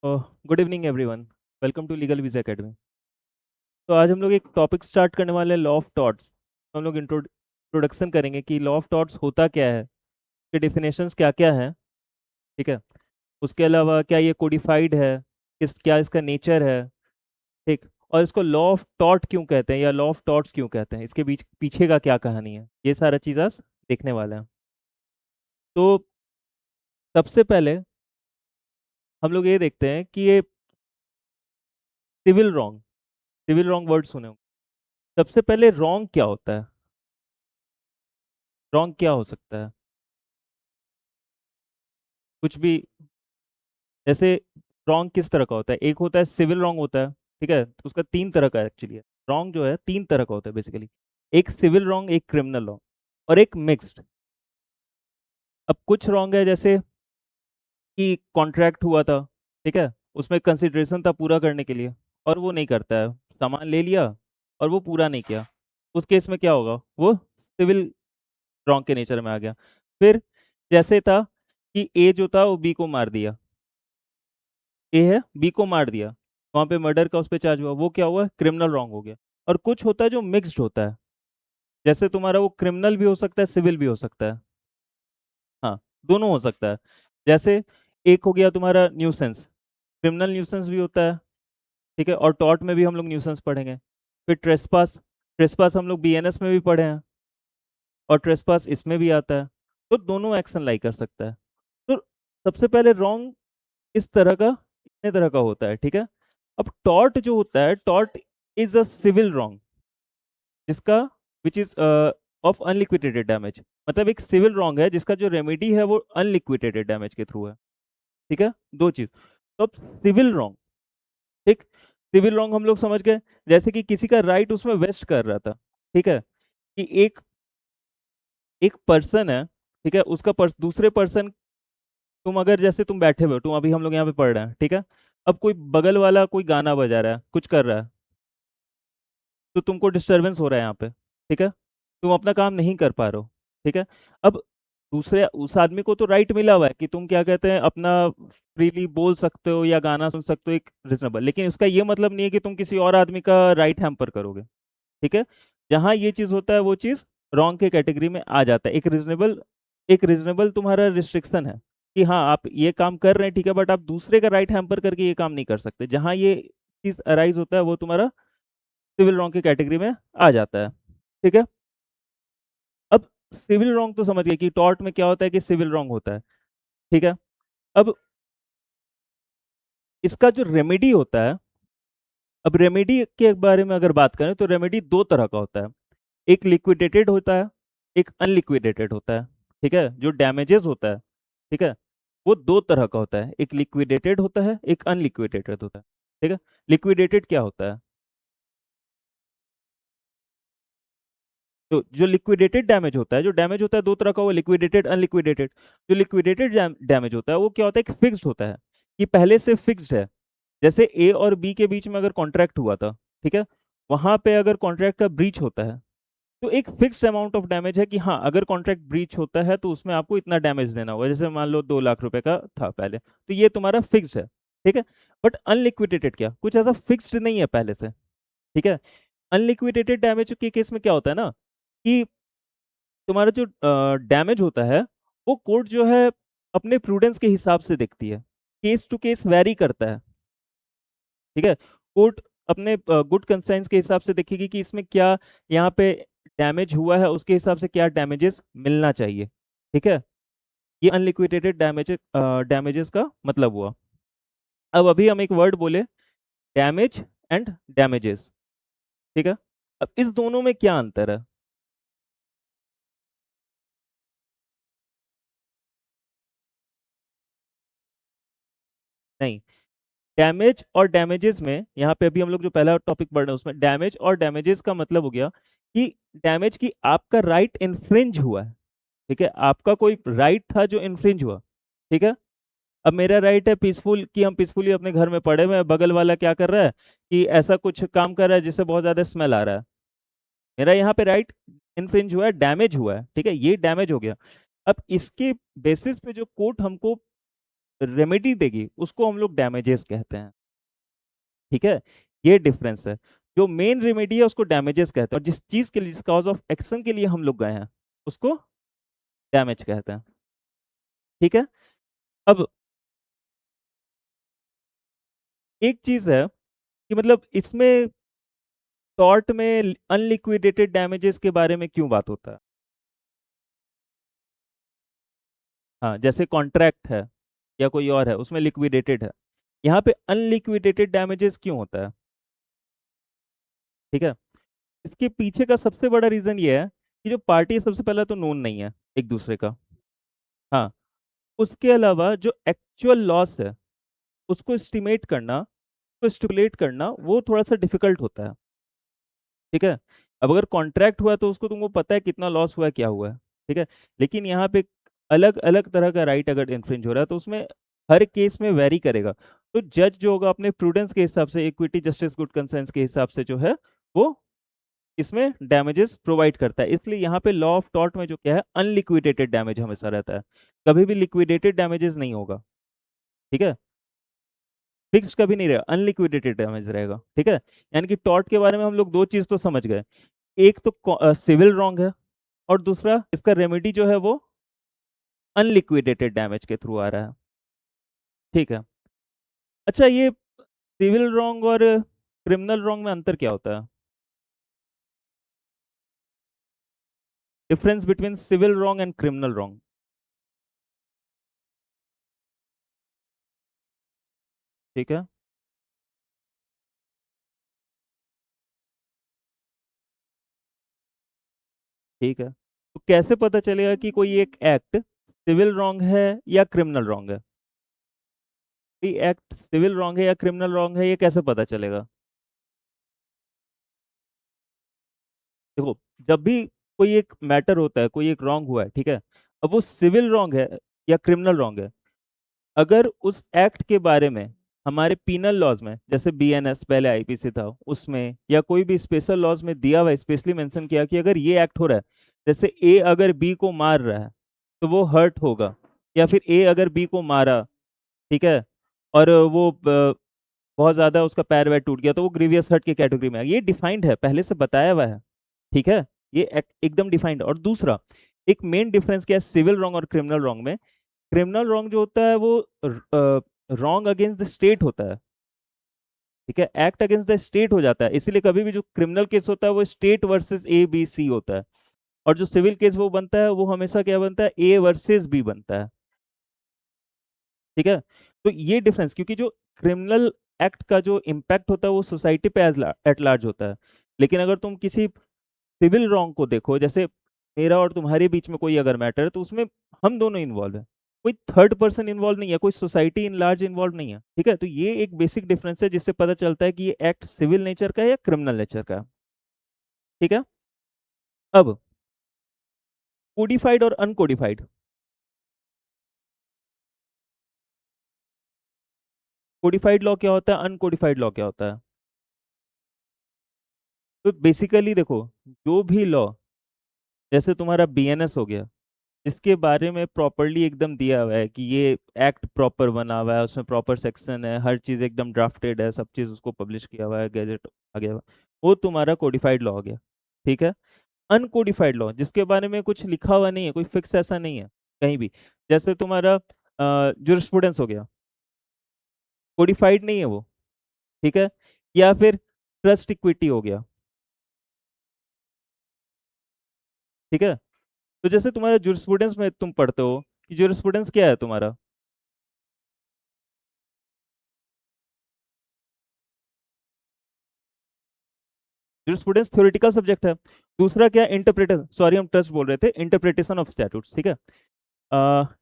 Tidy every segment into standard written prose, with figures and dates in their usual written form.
Good evening everyone. Welcome to legal visa academy. तो आज हम लोग एक टॉपिक स्टार्ट करने वाले हैं, लॉ ऑफ टॉर्ट्स। हम लोग इंट्रोडक्शन करेंगे कि लॉ ऑफ टॉर्ट्स होता क्या है, इसके डिफिनेशंस क्या क्या हैं। ठीक है। उसके अलावा क्या ये कोडिफाइड है, क्या इसका नेचर है। ठीक। और इसको लॉ ऑफ टॉर्ट क्यों कहते हैं या लॉ ऑफ टॉर्ट्स क्यों कहते हैं, इसके बीच पीछे का क्या कहानी है, ये सारा चीज़ आज देखने वाले हैं। तो सबसे पहले हम लोग ये देखते हैं कि ये सिविल रॉन्ग वर्ड सुने होंगे। सबसे पहले रॉन्ग क्या होता है, रॉन्ग क्या हो सकता है, कुछ भी। जैसे रॉन्ग किस तरह का होता है, एक होता है सिविल रॉन्ग होता है। ठीक है, तो उसका तीन तरह का एक्चुअली रॉन्ग जो है तीन तरह का होता है बेसिकली। एक सिविल रॉन्ग, एक क्रिमिनल रॉन्ग, और एक मिक्स्ड। अब कुछ रॉन्ग है जैसे कि कॉन्ट्रैक्ट हुआ था, ठीक है, उसमें कंसिडरेशन था पूरा करने के लिए, और वो नहीं करता है, सामान ले लिया और वो पूरा नहीं किया। उस केस में क्या होगा, वो सिविल रॉन्ग के नेचर में आ गया। फिर जैसे था कि ए जो था वो बी को मार दिया, ए है बी को मार दिया, वहां पे मर्डर का उस पर चार्ज हुआ, वो क्या हुआ, क्रिमिनल रॉन्ग हो गया। और कुछ होता है जो मिक्स्ड होता है, जैसे तुम्हारा वो क्रिमिनल भी हो सकता है, सिविल भी हो सकता है। हाँ, दोनों हो सकता है। जैसे एक हो गया तुम्हारा न्यूसेंस, क्रिमिनल न्यूसेंस भी होता है। ठीक है, और टॉर्ट में भी हम लोग न्यूसेंस पढ़ेंगे। फिर ट्रेसपास, ट्रेसपास हम लोग बीएनएस में भी पढ़े हैं, और ट्रेसपास इसमें भी आता है। तो दोनों एक्शन लाई कर सकता है। तो सबसे पहले रॉन्ग इस तरह का, इतने तरह का होता है। ठीक है। अब टॉर्ट जो होता है, tort is a civil wrong जिसका which is of unliquidated damage. मतलब एक सिविल रॉन्ग है जिसका जो रेमेडी है वो अनलिक्विडेटेड डैमेज के थ्रू है। ठीक है, दो चीज। तो अब सिविल रॉन्ग, ठीक, सिविल रॉन्ग हम लोग समझ गए, जैसे कि किसी का राइट उसमें वेस्ट कर रहा था। ठीक है, कि एक एक पर्सन है, ठीक है, उसका दूसरे पर्सन, तुम अगर जैसे तुम बैठे हुए हो, तुम अभी हम लोग यहाँ पे पढ़ रहे हैं, ठीक है, अब कोई बगल वाला कोई गाना बजा रहा है, कुछ कर रहा है, तो तुमको डिस्टरबेंस हो रहा है यहाँ पे। ठीक है, तुम अपना काम नहीं कर पा रहे हो। ठीक है। अब दूसरे उस आदमी को तो राइट मिला हुआ है कि तुम क्या कहते हैं अपना फ्रीली बोल सकते हो या गाना सुन सकते हो, एक रिजनेबल, लेकिन इसका ये मतलब नहीं है कि तुम किसी और आदमी का राइट हैम्पर करोगे। ठीक है, जहाँ ये चीज होता है वो चीज रॉन्ग के कैटेगरी में आ जाता है। एक रिजनेबल तुम्हारा रिस्ट्रिक्शन है कि हाँ आप ये काम कर रहे हैं, ठीक है, बट आप दूसरे का राइट हैम्पर करके ये काम नहीं कर सकते। जहाँ ये चीज अराइज होता है वो तुम्हारा सिविल रॉन्ग की कैटेगरी में आ जाता है। ठीक है। अब सिविल रॉन्ग तो समझ गए कि टॉर्ट में क्या होता है कि सिविल रॉन्ग होता है। ठीक है। अब इसका जो रेमेडी होता है, अब रेमेडी के बारे में अगर बात करें तो रेमेडी दो तरह का होता है। एक लिक्विडेटेड होता है, एक अनलिक्विडेटेड होता है। ठीक है, जो डैमेजेस होता है, ठीक है, वो दो तरह का होता है, एक लिक्विडेटेड होता है, एक अनलिक्विडेटेड होता है। ठीक है। लिक्विडेटेड क्या होता है, तो जो लिक्विडेटेड डैमेज होता है, जो डैमेज होता है दो तरह का, वो लिक्विडेटेड अनलिक्विडेटेड। जो लिक्विडेटेड डैमेज होता है वो क्या होता है, एक फिक्स्ड होता है, कि पहले से फिक्स्ड है। जैसे ए और बी के बीच में अगर कॉन्ट्रैक्ट हुआ था, ठीक है, वहां पे अगर कॉन्ट्रैक्ट का ब्रीच होता है, तो एक फिक्स्ड अमाउंट ऑफ डैमेज है कि हाँ अगर कॉन्ट्रैक्ट ब्रीच होता है तो उसमें आपको इतना डैमेज देना होगा। जैसे मान लो 2 लाख रुपए का था पहले, तो ये तुम्हारा फिक्स्ड है। ठीक है। बट अनलिक्विडेटेड क्या, कुछ ऐसा फिक्स्ड नहीं है पहले से। ठीक है। अनलिक्विडेटेड डैमेज के केस में क्या होता है ना, कि तुम्हारा जो डैमेज होता है वो कोर्ट जो है अपने प्रूडेंस के हिसाब से देखती है, केस टू केस वैरी करता है। ठीक है। कोर्ट अपने गुड कंसाइंस के हिसाब से देखेगी कि इसमें क्या यहाँ पे डैमेज हुआ है, उसके हिसाब से क्या डैमेजेस मिलना चाहिए। ठीक है, ये अनलिक्विडेटेड डैमेजेस का मतलब हुआ। अब अभी हम एक वर्ड बोले, डैमेज एंड डैमेजेस। ठीक है। अब इस दोनों में क्या अंतर है, नहीं, डैमेज और डैमेजेस में यहाँ पे अभी हम लोग जो पहला टॉपिक पढ़ रहे हैं उसमें डैमेज और डैमेजेस का मतलब हो गया कि डैमेज की आपका राइट इन्फ्रिंज हुआ है। ठीक है, आपका कोई राइट था जो इन्फ्रिंज हुआ। ठीक है। अब मेरा राइट है पीसफुल, कि हम पीसफुली अपने घर में पड़े हुए हैं, बगल वाला क्या कर रहा है कि ऐसा कुछ काम कर रहा है जिससे बहुत ज्यादा स्मेल आ रहा है, मेरा यहाँ पे राइट इन्फ्रिंज हुआ है, डैमेज हुआ है। ठीक है, ये डैमेज हो गया। अब इसके बेसिस पे जो कोर्ट हमको रेमेडी देगी उसको हम लोग डैमेजेस कहते हैं। ठीक है, ये डिफरेंस है। जो मेन रेमेडी है उसको डैमेजेस कहते हैं, और जिस चीज के लिए, जिस कॉज ऑफ एक्शन के लिए हम लोग गए हैं उसको डैमेज कहते हैं। ठीक है। अब एक चीज है कि मतलब इसमें टॉर्ट में अनलिक्विडेटेड डैमेजेस के बारे में क्यों बात होता है? हाँ, जैसे कॉन्ट्रैक्ट है या कोई और है उसमें लिक्विडेटेड है, यहाँ पे अनलिक्विडेटेड डैमेजेस क्यों होता है? ठीक है, इसके पीछे का सबसे बड़ा रीजन ये है कि जो पार्टी है सबसे पहला तो नोन नहीं है एक दूसरे का। हाँ, उसके अलावा जो एक्चुअल लॉस है उसको एस्टिमेट करना, उसको स्टिपुलेट करना वो थोड़ा सा डिफिकल्ट होता है। ठीक है, अब अगर कॉन्ट्रैक्ट हुआ तो उसको तुमको पता है कितना लॉस हुआ है, क्या हुआ है। ठीक है, लेकिन यहाँ पे अलग अलग तरह का राइट अगर इन्फ्रिंज हो रहा है तो उसमें हर केस में वेरी करेगा। तो जज जो होगा अपने प्रूडेंस के हिसाब से, इक्विटी जस्टिस गुड कंसेंस के हिसाब से जो है वो इसमें डैमेजेस प्रोवाइड करता है। इसलिए यहाँ पे लॉ ऑफ टॉर्ट में जो क्या है, अनलिक्विडेटेड डैमेज हमेशा रहता है, कभी भी लिक्विडेटेड डैमेजेस नहीं होगा। ठीक है, फिक्स कभी नहीं रहेगा, अनलिक्विडेटेड डैमेज रहेगा। ठीक है, यानी कि टॉर्ट के बारे में हम लोग दो चीज तो समझ गए, एक तो सिविल रॉन्ग है और दूसरा इसका रेमेडी जो है वो अनलिक्विडेटेड डैमेज के थ्रू आ रहा है। ठीक है, अच्छा ये सिविल रॉन्ग और क्रिमिनल रॉन्ग में अंतर क्या होता है? Difference between civil wrong and criminal wrong. ठीक है, ठीक है, तो कैसे पता चलेगा कि कोई एक एक्ट सिविल रॉन्ग है या क्रिमिनल रॉन्ग है? कोई एक्ट सिविल रॉन्ग है या क्रिमिनल रॉन्ग है, ये कैसे पता चलेगा? देखो, जब भी कोई एक मैटर होता है, कोई एक रॉन्ग हुआ है, ठीक है, अब वो सिविल रॉन्ग है या क्रिमिनल रॉन्ग है, अगर उस एक्ट के बारे में हमारे पीनल लॉज में, जैसे बीएनएस पहले आईपीसी था उसमें, या कोई भी स्पेशल लॉज में दिया हुआ है, स्पेशली मेंशन किया कि अगर ये एक्ट हो रहा है, जैसे ए अगर बी को मार रहा है तो वो हर्ट होगा, या फिर ए अगर बी को मारा, ठीक है, और वो बहुत ज्यादा उसका पैर वैर टूट गया तो वो ग्रीवियस हर्ट की कैटेगरी में है, ये डिफाइंड है, पहले से बताया हुआ है। ठीक है, ये एकदम डिफाइंड। और दूसरा एक मेन डिफरेंस क्या है सिविल रॉन्ग और क्रिमिनल रॉन्ग में? क्रिमिनल रॉन्ग जो होता है वो रॉन्ग अगेंस्ट द स्टेट होता है। ठीक है, एक्ट अगेंस्ट द स्टेट हो जाता है, इसीलिए कभी भी जो क्रिमिनल केस होता है वो state versus A B C होता है, और जो सिविल केस वो बनता है वो हमेशा क्या बनता है, ए वर्सेस बी बनता है। ठीक है, तो ये डिफरेंस, क्योंकि जो क्रिमिनल एक्ट का जो इम्पैक्ट होता है वो सोसाइटी पे एट लार्ज होता है, लेकिन अगर तुम किसी सिविल रॉन्ग को देखो, जैसे मेरा और तुम्हारे बीच में कोई अगर मैटर है तो उसमें हम दोनों इन्वॉल्व है, कोई थर्ड पर्सन इन्वॉल्व नहीं है, कोई सोसाइटी इन लार्ज इन्वॉल्व नहीं है। ठीक है, तो ये एक बेसिक डिफरेंस है जिससे पता चलता है कि ये एक्ट सिविल नेचर का है या क्रिमिनल नेचर का है। ठीक है, अब कोडिफाइड और अनकोडिफाइड। कोडिफाइड लॉ क्या होता है, अनकोडिफाइड लॉ क्या होता है? तो बेसिकली देखो, जो भी लॉ, जैसे तुम्हारा बीएनएस हो गया, जिसके बारे में प्रॉपरली एकदम दिया हुआ है कि ये एक्ट प्रॉपर बना हुआ है, उसमें प्रॉपर सेक्शन है, हर चीज एकदम ड्राफ्टेड है, सब चीज उसको पब्लिश किया हुआ है, गैजेट आ गया हुआ है, वो तुम्हारा कोडिफाइड लॉ हो गया। ठीक है, अनकोडिफाइड लॉ जिसके बारे में कुछ लिखा हुआ नहीं है, कोई फिक्स ऐसा नहीं है कहीं भी, जैसे तुम्हारा जुरिस्प्रूडेंस हो गया, कोडिफाइड नहीं है वो। ठीक है, या फिर ट्रस्ट इक्विटी हो गया। ठीक है, तो जैसे तुम्हारा जुरिस्प्रूडेंस में तुम पढ़ते हो कि जुरिस्प्रूडेंस क्या है तुम्हारा? जुरिस्प्रूडेंस थ्योरेटिकल सब्जेक्ट है। दूसरा क्या, इंटरप्रेटर, सॉरी हम ट्रस्ट बोल रहे थे, इंटरप्रिटेशन ऑफ स्टैट्यूट्स। ठीक है,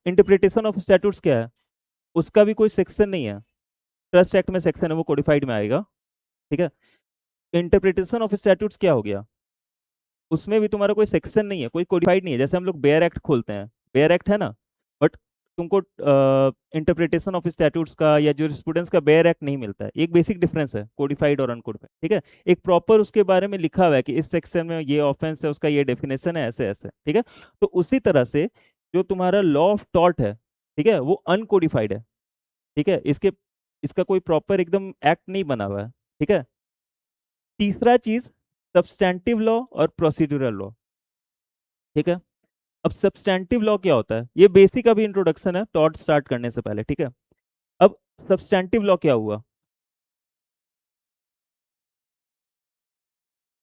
इंटरप्रिटेशन ऑफ स्टैट्यूट्स क्या है, उसका भी कोई सेक्शन नहीं है, ट्रस्ट एक्ट में सेक्शन है, वो कोडिफाइड में आएगा। ठीक है, इंटरप्रिटेशन ऑफ स्टैट्यूट्स क्या हो गया, उसमें भी तुम्हारा कोई सेक्शन नहीं है, कोई कोडिफाइड नहीं है, जैसे हम लोग बेयर एक्ट खोलते हैं, बेयर एक्ट है ना, बट तुमको इंटरप्रिटेशन ऑफ स्टैट्यूट्स का या जुरिस्प्रूडेंस का बेयर एक्ट नहीं मिलता है, एक बेसिक डिफरेंस है कोडिफाइड और अनकोडिफाइड। ठीक है, एक प्रॉपर उसके बारे में लिखा हुआ है कि इस सेक्शन में ये ऑफेंस है, उसका ये डेफिनेशन है, ऐसे ऐसे। ठीक है, तो उसी तरह से जो तुम्हारा लॉ ऑफ टॉर्ट है, ठीक है, वो अनकोडिफाइड है। ठीक है, इसका कोई प्रॉपर एकदम एक्ट नहीं बना हुआ है। ठीक है। तीसरा चीज, सब्सटैंटिव लॉ और प्रोसीड्यूरल लॉ। ठीक है। अब सब्सटैंटिव लॉ क्या होता है, ये बेसिक अभी इंट्रोडक्शन है टॉट स्टार्ट करने से पहले। ठीक है। अब सब्सटैंटिव लॉ क्या हुआ,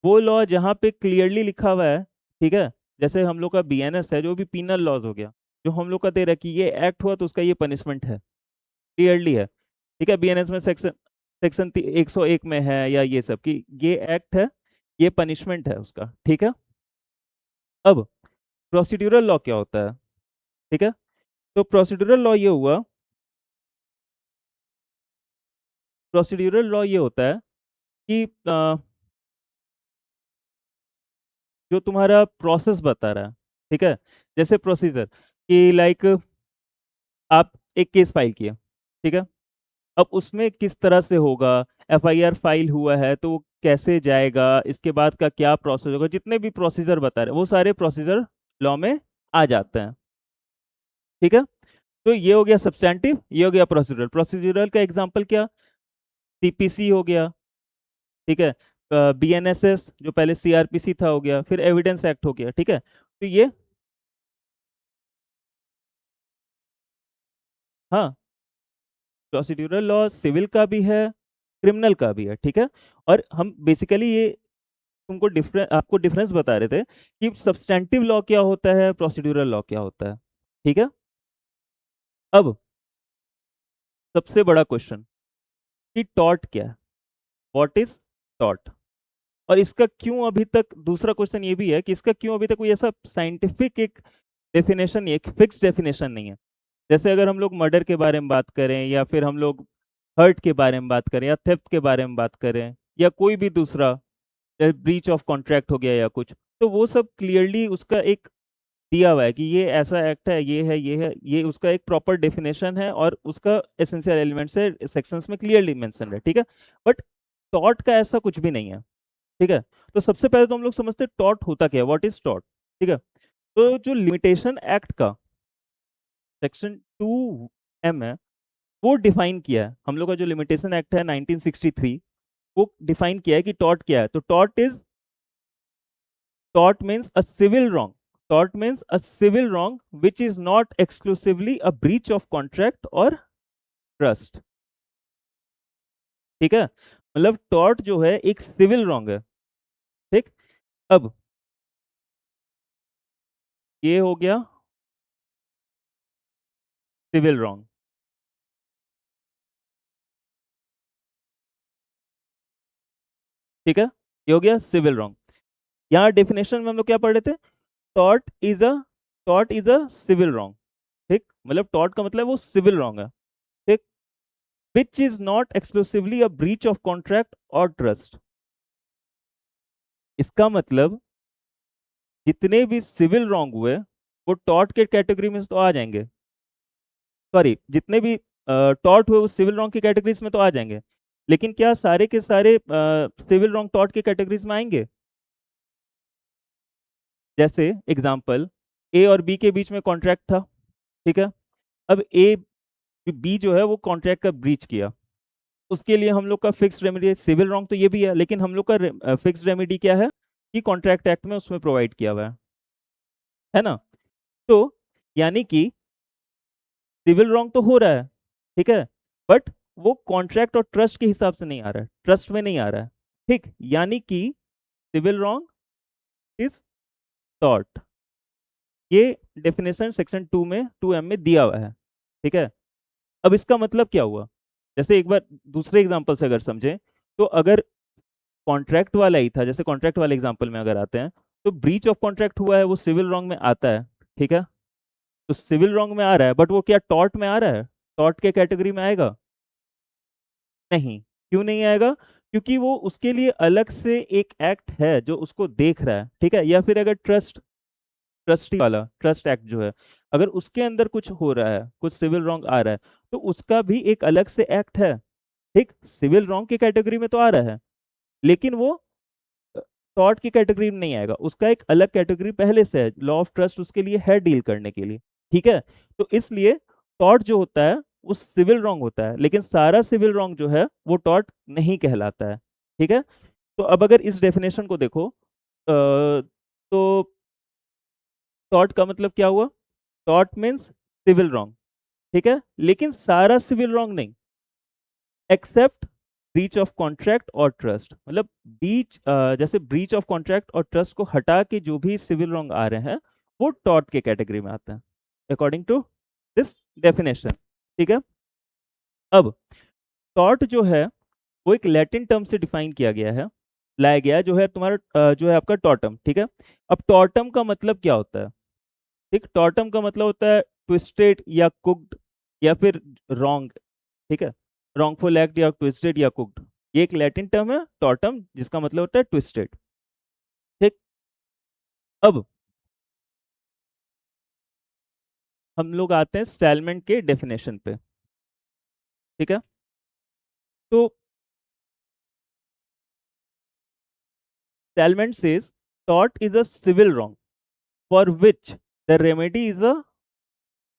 वो लॉ जहां पे क्लियरली लिखा हुआ है। ठीक है। जैसे हम लोग का बीएनएस है, जो भी पीनल लॉज हो गया, जो हम लोग का दे रहा है कि ये एक्ट हुआ तो उसका ये पनिशमेंट है, क्लियरली है। ठीक है। बीएनएस में सेक्शन सेक्शन 101 में है, या ये सब कि ये एक्ट है, ये पनिशमेंट है उसका। ठीक है। अब प्रोसीड्यूरल लॉ क्या होता है। ठीक है। तो प्रोसीड्यूरल लॉ ये हुआ, प्रोसीड्यूरल लॉ ये होता है कि जो तुम्हारा प्रोसेस बता रहा है। ठीक है। जैसे प्रोसीजर कि लाइक आप एक केस फाइल किया। ठीक है। अब उसमें किस तरह से होगा, एफआईआर फाइल हुआ है तो वो कैसे जाएगा, इसके बाद का क्या प्रोसेस होगा, जितने भी प्रोसीजर बता रहे हैं वो सारे प्रोसीजर लॉ में आ जाते हैं। ठीक है। तो ये हो गया सब्सटैंटिव, ये हो गया प्रोसीजरल। प्रोसीजरल का एग्जांपल क्या, सीपीसी हो गया। ठीक है। बीएनएसएस जो पहले सीआरपीसी था हो गया, फिर एविडेंस एक्ट हो गया। ठीक है। तो ये, हाँ, प्रोसीड्यूरल लॉ सिविल का भी है, क्रिमिनल का भी है। ठीक है। और हम बेसिकली ये तुमको आपको डिफरेंस बता रहे थे कि सब्सटैंटिव लॉ क्या होता है, प्रोसीड्यूरल लॉ क्या होता है। ठीक है। अब सबसे बड़ा क्वेश्चन कि टॉर्ट क्या है, व्हाट इज टॉर्ट। और इसका क्यों अभी तक, दूसरा क्वेश्चन ये भी है कि इसका क्यों अभी तक कोई ऐसा साइंटिफिक एक डेफिनेशन नहीं है, एक फिक्स डेफिनेशन नहीं है। जैसे अगर हम लोग मर्डर के बारे में बात करें, या फिर हम लोग हर्ट के बारे में बात करें, या थेफ्ट के बारे में बात करें, या कोई भी दूसरा ब्रीच ऑफ कॉन्ट्रैक्ट हो गया या कुछ, तो वो सब क्लियरली उसका एक दिया हुआ है कि ये ऐसा एक्ट है, ये है, ये है, ये उसका एक प्रॉपर डेफिनेशन है, और उसका एसेंशियल एलिमेंट्स है, सेक्शंस में क्लियरली मेंशन है। ठीक है। बट टॉट का ऐसा कुछ भी नहीं है। ठीक है। तो सबसे पहले तो हम लोग समझते हैं टॉट होता क्या है, व्हाट इज टॉट। ठीक है। तो जो लिमिटेशन एक्ट का सेक्शन 2M है, वो डिफाइन किया है। हम लोग का जो लिमिटेशन एक्ट है 1963, वो डिफाइन किया है कि टॉट क्या है। तो tort means a civil wrong. Tort means a civil wrong which is not exclusively a breach of contract or trust. ठीक है। मतलब टॉर्ट जो है एक सिविल रॉन्ग है। ठीक। अब ये हो गया सिविल रॉन्ग। ठीक है। ये हो गया सिविल रॉन्ग। यहाँ डेफिनेशन में हम लोग क्या पढ़ रहे थे, tort is a tort is a civil wrong. ठीक। मतलब टॉर्ट का मतलब वो सिविल रॉन्ग है। ठीक। विच is not exclusively a breach of contract और ट्रस्ट। इसका मतलब जितने भी सिविल रॉन्ग हुए वो टॉर्ट के कैटेगरी में तो आ जाएंगे। सॉरी, जितने भी टॉर्ट हुए वो सिविल रॉन्ग की कैटेगरीज में तो आ जाएंगे। लेकिन क्या सारे के सारे सिविल रॉन्ग टॉर्ट की कैटेगरीज में आएंगे। जैसे एग्जांपल, ए और बी के बीच में कॉन्ट्रैक्ट था। ठीक है। अब ए बी जो है वो कॉन्ट्रैक्ट का ब्रीच किया, उसके लिए हम लोग का फिक्स रेमेडी सिविल रॉन्ग तो ये भी है, लेकिन हम लोग का फिक्स रेमेडी क्या है कि कॉन्ट्रैक्ट एक्ट में उसमें प्रोवाइड किया हुआ है ना। तो यानी कि सिविल रॉन्ग तो हो रहा है। ठीक है। बट वो कॉन्ट्रैक्ट और ट्रस्ट के हिसाब से नहीं आ रहा है, ट्रस्ट में नहीं आ रहा है। ठीक। यानी कि सिविल रॉन्ग इज टॉर्ट। ये डेफिनेशन सेक्शन 2M में दिया हुआ है। ठीक है। अब इसका मतलब क्या हुआ, जैसे एक बार दूसरे एग्जांपल से अगर समझें, तो अगर कॉन्ट्रैक्ट वाला ही था, जैसे कॉन्ट्रैक्ट वाले एग्जांपल में अगर आते हैं, तो ब्रीच ऑफ कॉन्ट्रैक्ट हुआ है वो सिविल रॉन्ग में आता है। ठीक है। तो सिविल रॉन्ग में आ रहा है, बट वो क्या टॉर्ट में आ रहा है, टॉर्ट के कैटेगरी में आएगा नहीं। क्यों नहीं आएगा, क्योंकि वो उसके लिए अलग से एक एक्ट है जो उसको देख रहा है। ठीक है। या फिर अगर ट्रस्टी वाला ट्रस्ट एक्ट जो है, अगर उसके अंदर कुछ हो रहा है, कुछ सिविल रॉन्ग आ रहा है, तो उसका भी एक अलग से एक्ट है। ठीक। सिविल रॉन्ग की कैटेगरी में तो आ रहा है, लेकिन वो टॉर्ट की कैटेगरी में नहीं आएगा, उसका एक अलग कैटेगरी पहले से है, लॉ ऑफ ट्रस्ट उसके लिए है डील करने के लिए। ठीक है। तो इसलिए टॉर्ट जो होता है वो सिविल रॉन्ग होता है, लेकिन सारा सिविल रॉन्ग जो है वो टॉर्ट नहीं कहलाता है। ठीक है, तो अब अगर इस डेफिनेशन को देखो, तो टॉर्ट का मतलब क्या हुआ? टॉर्ट मीन्स सिविल रॉन्ग, ठीक है, लेकिन सारा सिविल रॉन्ग नहीं, एक्सेप्ट ब्रीच ऑफ कॉन्ट्रैक्ट और ट्रस्ट। मतलब जैसे ब्रीच ऑफ कॉन्ट्रैक्ट और ट्रस्ट को हटा के जो भी सिविल रॉन्ग आ रहे हैं वो टॉर्ट के कैटेगरी में आते हैं अकॉर्डिंग टू दिस डेफिनेशन। ठीक है, अब टॉर्ट जो है वो एक लैटिन टर्म से डिफाइन किया गया है, लाया गया है, जो है तुम्हारा जो है आपका टॉर्टम। ठीक है, अब टॉर्टम का मतलब क्या होता है? ठीक, टॉर्टम का मतलब होता है ट्विस्टेड या कुक्ड या फिर रॉन्ग। ठीक है, रॉन्गफुल एक्ट या ट्विस्टेड या कुक्ड, ये एक लैटिन टर्म है टॉर्टम, जिसका मतलब होता है ट्विस्टेड। ठीक, अब हम लोग आते हैं सैलमेंट के डेफिनेशन पे। ठीक है, तो सैलमेंट says tort is a civil wrong for which the remedy is a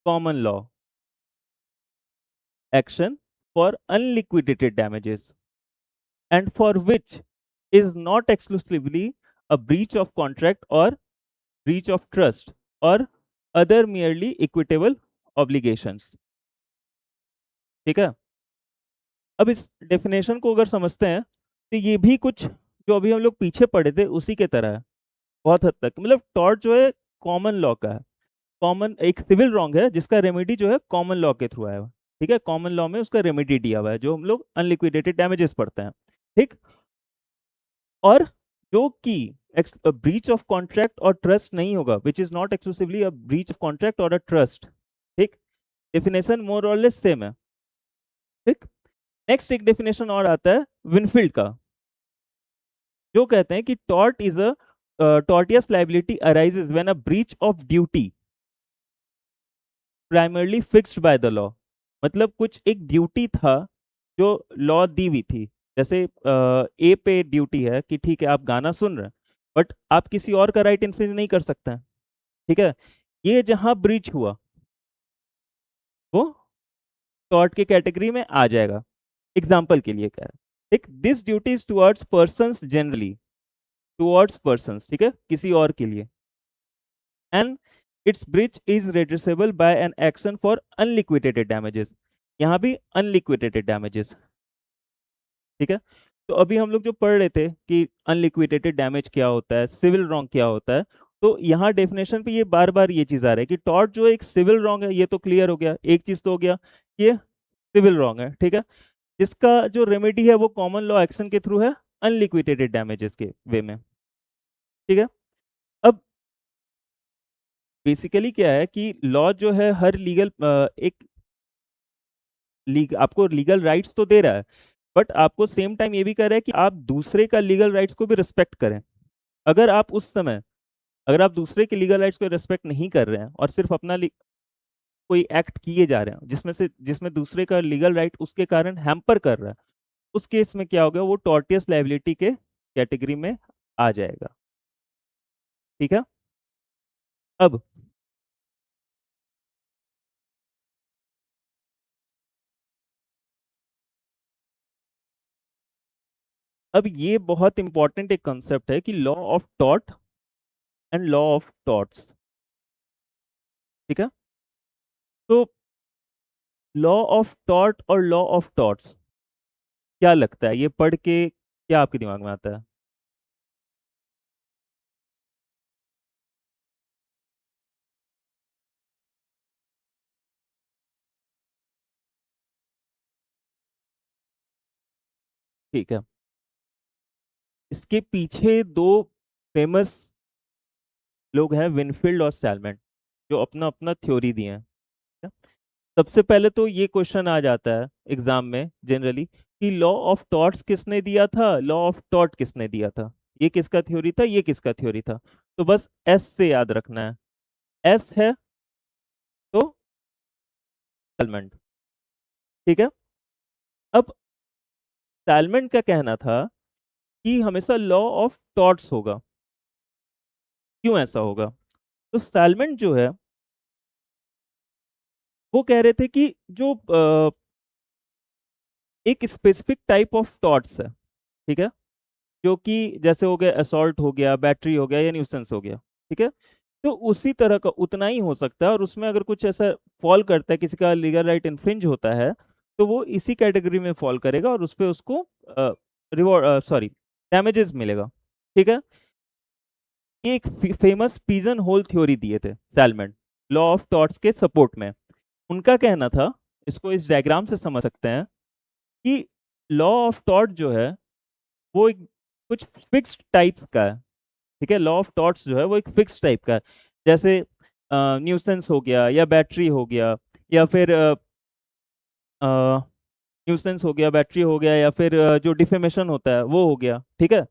common law action for unliquidated damages, and for which is not exclusively a breach of contract or breach of trust or other merely equitable obligations। ठीक है, अब इस definition को अगर समझते हैं तो ये भी कुछ जो अभी हम लोग पीछे पढ़े थे उसी के तरह है बहुत हद तक। मतलब टॉर्ट जो है कॉमन लॉ का है, कॉमन एक सिविल रॉन्ग है जिसका रेमेडी जो है कॉमन लॉ के थ्रू आया हुआ है। ठीक है, कॉमन लॉ में उसका रेमेडी दिया हुआ है जो हम लोग अनलिक्विडेटेड डैमेजेस पढ़ते हैं। ठीक, और जो कि ब्रीच ऑफ कॉन्ट्रैक्ट और ट्रस्ट नहीं होगा, विच is not exclusively a breach of contract और अ ट्रस्ट। ठीक, डेफिनेशन मोर और लेस सेम है। ठीक, नेक्स्ट एक डेफिनेशन और आता है विनफील्ड का, जो कहते हैं कि tort is a tortious liability arises when a breach of duty primarily fixed by the law। मतलब कुछ एक ड्यूटी था जो लॉ दी हुई थी, जैसे ए पे ड्यूटी है कि ठीक है आप गाना सुन रहे हैं, बट आप किसी और का राइट इन्फ्रिंज नहीं कर सकते हैं। ठीक है, ये जहां ब्रीच हुआ वो टॉर्ट के कैटेगरी में आ जाएगा। एग्जाम्पल के लिए कह रहा है, एक this duties towards persons generally, towards persons, ठीक है, किसी और के लिए, and its breach is redressable by an action for unliquidated damages. यहाँ भी अनलिक्विडेटेड डैमेजेस। ठीक है, तो अभी हम लोग जो पढ़ रहे थे कि अनलिक्विडेटेड डैमेज क्या होता है, सिविल रॉन्ग क्या होता है, तो यहाँ डेफिनेशन पे ये बार बार ये चीज आ रहा है कि टॉर्ट जो एक सिविल रॉन्ग है, ये तो क्लियर हो गया, एक चीज तो हो गया, ये सिविल रॉन्ग है। ठीक है, जिसका जो रेमेडी है वो कॉमन लॉ एक्शन के थ्रू है अनलिक्विडेटेड डैमेजेस के वे में। ठीक है, अब बेसिकली क्या है कि लॉ जो है हर लीगल आपको लीगल राइट्स तो दे रहा है, बट आपको सेम टाइम ये भी कह रहा है कि आप दूसरे का लीगल राइट्स को भी रिस्पेक्ट करें। अगर आप उस समय, अगर आप दूसरे के लीगल राइट्स को रिस्पेक्ट नहीं कर रहे हैं और सिर्फ अपना कोई एक्ट किए जा रहे हैं जिसमें दूसरे का लीगल राइट उसके कारण हैम्पर कर रहा है, उस केस में क्या होगा, वो टॉर्टियस लायबिलिटी के कैटेगरी में आ जाएगा। ठीक है, अब अब ये बहुत इंपॉर्टेंट एक कंसेप्ट है कि law of tort and law of torts. ठीक है, तो लॉ ऑफ टॉर्ट और लॉ ऑफ टॉर्ट्स क्या लगता है, ये पढ़ के क्या आपके दिमाग में आता है? ठीक है, इसके पीछे दो फेमस लोग हैं, विनफील्ड और सैलमेंट, जो अपना अपना थ्योरी दिए हैं। ठीक है? सबसे पहले तो ये क्वेश्चन आ जाता है एग्जाम में जनरली कि लॉ ऑफ टॉर्ट्स किसने दिया था, लॉ ऑफ टॉर्ट किसने दिया था, ये किसका थ्योरी था, ये किसका थ्योरी था। तो बस एस से याद रखना है, एस है तो सैलमेंट। ठीक है, अब सैलमेंट का कहना था कि हमेशा लॉ ऑफ टॉर्ट्स होगा। क्यों ऐसा होगा? तो सैलमेंट जो है वो कह रहे थे कि जो एक स्पेसिफिक टाइप ऑफ थॉट्स है, ठीक है, जो कि जैसे हो गया असॉल्ट हो गया, बैटरी हो गया या न्यूसेंस हो गया, ठीक है, तो उसी तरह का उतना ही हो सकता है, और उसमें अगर कुछ ऐसा फॉल करता है, किसी का लीगल राइट इन्फ्रिंज होता है, तो वो इसी कैटेगरी में फॉल करेगा और उस पे उसको रिवॉर्ड, सॉरी, डैमेजेस मिलेगा, ठीक है। ये एक फेमस पिजन होल थ्योरी दिए थे सैलमन, लॉ ऑफ थॉट्स के सपोर्ट में। उनका कहना था, इसको इस डायग्राम से समझ सकते हैं, कि लॉ ऑफ थॉट जो है वो एक कुछ फिक्स्ड टाइप का है, ठीक है। लॉ ऑफ थॉट्स जो है वो एक फिक्स टाइप का है, जैसे न्यूसेंस हो गया या बैटरी हो गया, या फिर न्यूसेंस हो गया, बैटरी हो गया, या फिर जो डिफेमेशन होता है वो हो गया, ठीक है।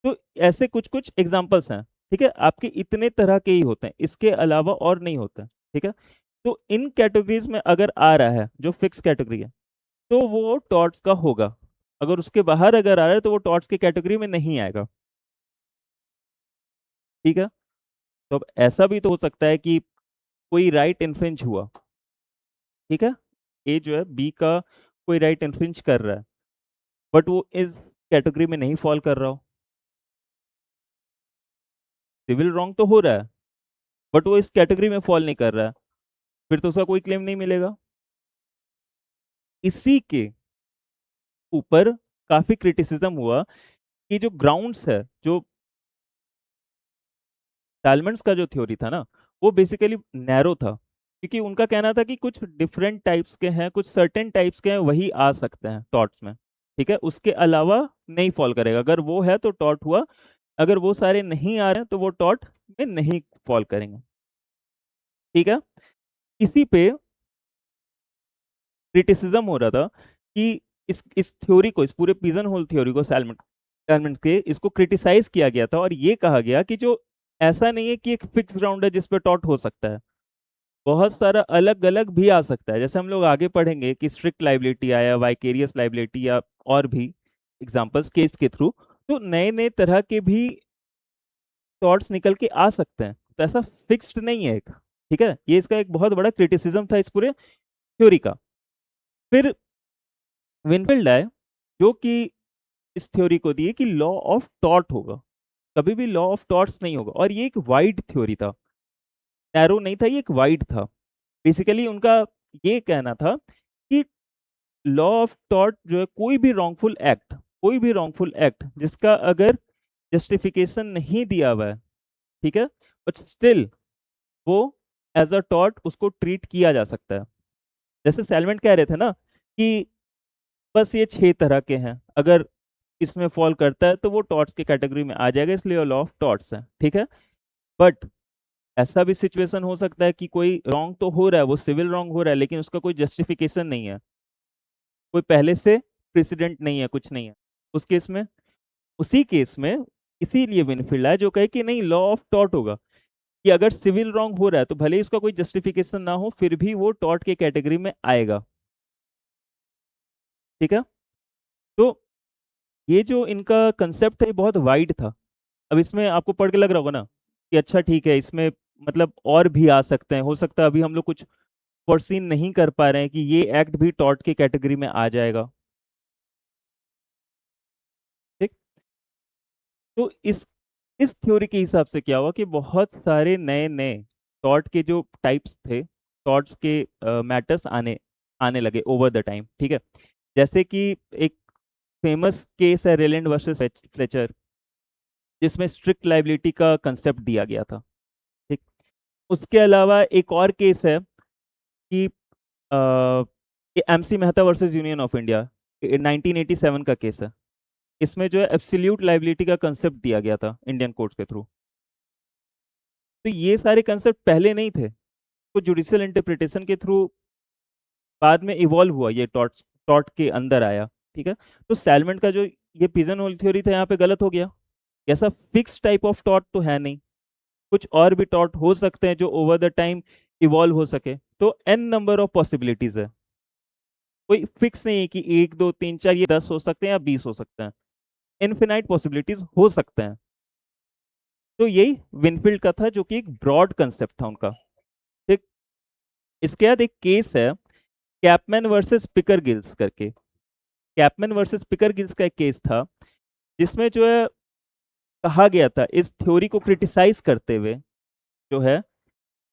तो ऐसे कुछ कुछ एग्जांपल्स हैं, ठीक है, आपके इतने तरह के ही होते हैं, इसके अलावा और नहीं होते हैं, ठीक है। तो इन कैटेगरीज में अगर आ रहा है जो फिक्स कैटेगरी है, तो वो टॉर्ट्स का होगा। अगर उसके बाहर अगर आ रहा है तो वो टॉर्ट्स की कैटेगरी में नहीं आएगा, ठीक है। तो अब ऐसा भी तो हो सकता है कि कोई राइट इन्फ्रिंज हुआ, ठीक है, ए जो है बी का कोई राइट इन्फ्रिंज कर रहा है, बट वो इस कैटेगरी में नहीं फॉल कर रहा हो। सिविल रॉन्ग तो हो रहा है, बट वो इस कैटेगरी में फॉल नहीं कर रहा है, फिर तो उसका कोई क्लेम नहीं मिलेगा। इसी के ऊपर काफी क्रिटिसिज्म हुआ कि जो ग्राउंड्स है, जो सैलमन्स का जो थ्योरी था ना, वो बेसिकली नैरो था, क्योंकि उनका कहना था कि कुछ डिफरेंट टाइप्स के हैं, कुछ सर्टेन टाइप्स के हैं, वही आ सकते हैं टॉट्स में, ठीक है, उसके अलावा नहीं फॉल करेगा। अगर वो है तो टॉट हुआ, अगर वो सारे नहीं आ रहे हैं तो वो टॉट में नहीं फॉल करेंगे, ठीक है। इसी पे क्रिटिसिज्म हो रहा था कि इस थ्योरी को, इस पूरे पिजन होल थ्योरी को, सैलमन सैलमन के, इसको क्रिटिसाइज किया गया था, और ये कहा गया कि जो ऐसा नहीं है कि एक फिक्स ग्राउंड है जिस पे टॉट हो सकता है, बहुत सारा अलग अलग भी आ सकता है। जैसे हम लोग आगे पढ़ेंगे कि स्ट्रिक्ट लाइबिलिटी आया, वाइकेरियस लाइबिलिटी, या और भी एग्जांपल्स केस के थ्रू, तो नए नए तरह के भी थॉट्स निकल के आ सकते हैं, तो ऐसा फिक्स्ड नहीं है एक, ठीक है। ये इसका एक बहुत बड़ा क्रिटिसिज्म था इस पूरे थ्योरी का। फिर विनफील्ड आए, जो कि इस थ्योरी को दिए कि लॉ ऑफ थॉट होगा, कभी भी लॉ ऑफ थॉट्स नहीं होगा, और ये एक वाइड थ्योरी था, नैरो नहीं था, ये एक वाइड था। बेसिकली उनका ये कहना था कि लॉ ऑफ थॉट जो है, कोई भी रॉन्गफुल एक्ट जिसका अगर जस्टिफिकेशन नहीं दिया हुआ है, ठीक है, बट स्टिल वो एज अ टॉट उसको ट्रीट किया जा सकता है। जैसे सेलमेंट कह रहे थे ना कि बस ये 6 तरह के हैं, अगर इसमें फॉल करता है तो वो टॉट्स की कैटेगरी में आ जाएगा, इसलिए लॉ ऑफ टॉट्स है, ठीक है। बट ऐसा भी सिचुएशन हो सकता है कि कोई रॉन्ग तो हो रहा है, वो सिविल रॉन्ग हो रहा है, लेकिन उसका कोई जस्टिफिकेशन नहीं है, कोई पहले से प्रेसिडेंट नहीं है, कुछ नहीं है उस केस में। उसी केस में इसीलिए विनफील्ड है जो कहे कि नहीं, लॉ ऑफ टॉर्ट होगा, कि अगर सिविल रॉन्ग हो रहा है तो भले ही उसका कोई जस्टिफिकेशन ना हो, फिर भी वो टॉर्ट के कैटेगरी में आएगा, ठीक है। तो ये जो इनका कंसेप्ट है ये बहुत वाइड था। अब इसमें आपको पढ़ के लग रहा होगा ना कि अच्छा ठीक है, इसमें मतलब और भी आ सकते हैं, हो सकता है अभी हम लोग कुछ फोर्सीन नहीं कर पा रहे हैं कि ये एक्ट भी टॉर्ट की कैटेगरी में आ जाएगा, ठीक। तो इस थ्योरी के हिसाब से क्या हुआ कि बहुत सारे नए नए थॉट के जो टाइप्स थे, थॉट्स के मैटर्स आने आने लगे ओवर द टाइम, ठीक है। जैसे कि एक फेमस केस है रेलैंड वर्सेस फ्लेचर, जिसमें स्ट्रिक्ट लाइबिलिटी का कंसेप्ट दिया गया था, ठीक। उसके अलावा एक और केस है कि MC Mehta versus union of India, 1987 का केस है। इसमें जो है एब्सोल्यूट लाइबिलिटी का कंसेप्ट दिया गया था इंडियन कोर्ट के थ्रू। तो ये सारे कंसेप्ट पहले नहीं थे, तो जुडिशियल इंटरप्रिटेशन के थ्रू बाद में इवॉल्व हुआ, ये टॉट टॉट के अंदर आया, ठीक है। तो सैलमन का जो ये पिजन होल थ्योरी था यहाँ पे गलत हो गया। ऐसा फिक्स टाइप ऑफ टॉट तो है नहीं, कुछ और भी टॉट हो सकते हैं जो ओवर द टाइम इवॉल्व हो सके। तो एन नंबर ऑफ पॉसिबिलिटीज है, कोई फिक्स नहीं है कि 1 2 3 4, ये 10 हो सकते हैं या 20 हो सकते हैं, इनफिनाइट पॉसिबिलिटीज हो सकते हैं। तो यही विनफील्ड का था, जो कि एक ब्रॉड कंसेप्ट था उनका, ठीक। इसके बाद एक केस है कैपमैन वर्सेस पिकर गिल्स करके। कैपमैन वर्सेस पिकर गिल्स का एक केस था जिसमें जो है कहा गया था, इस थ्योरी को क्रिटिसाइज करते हुए जो है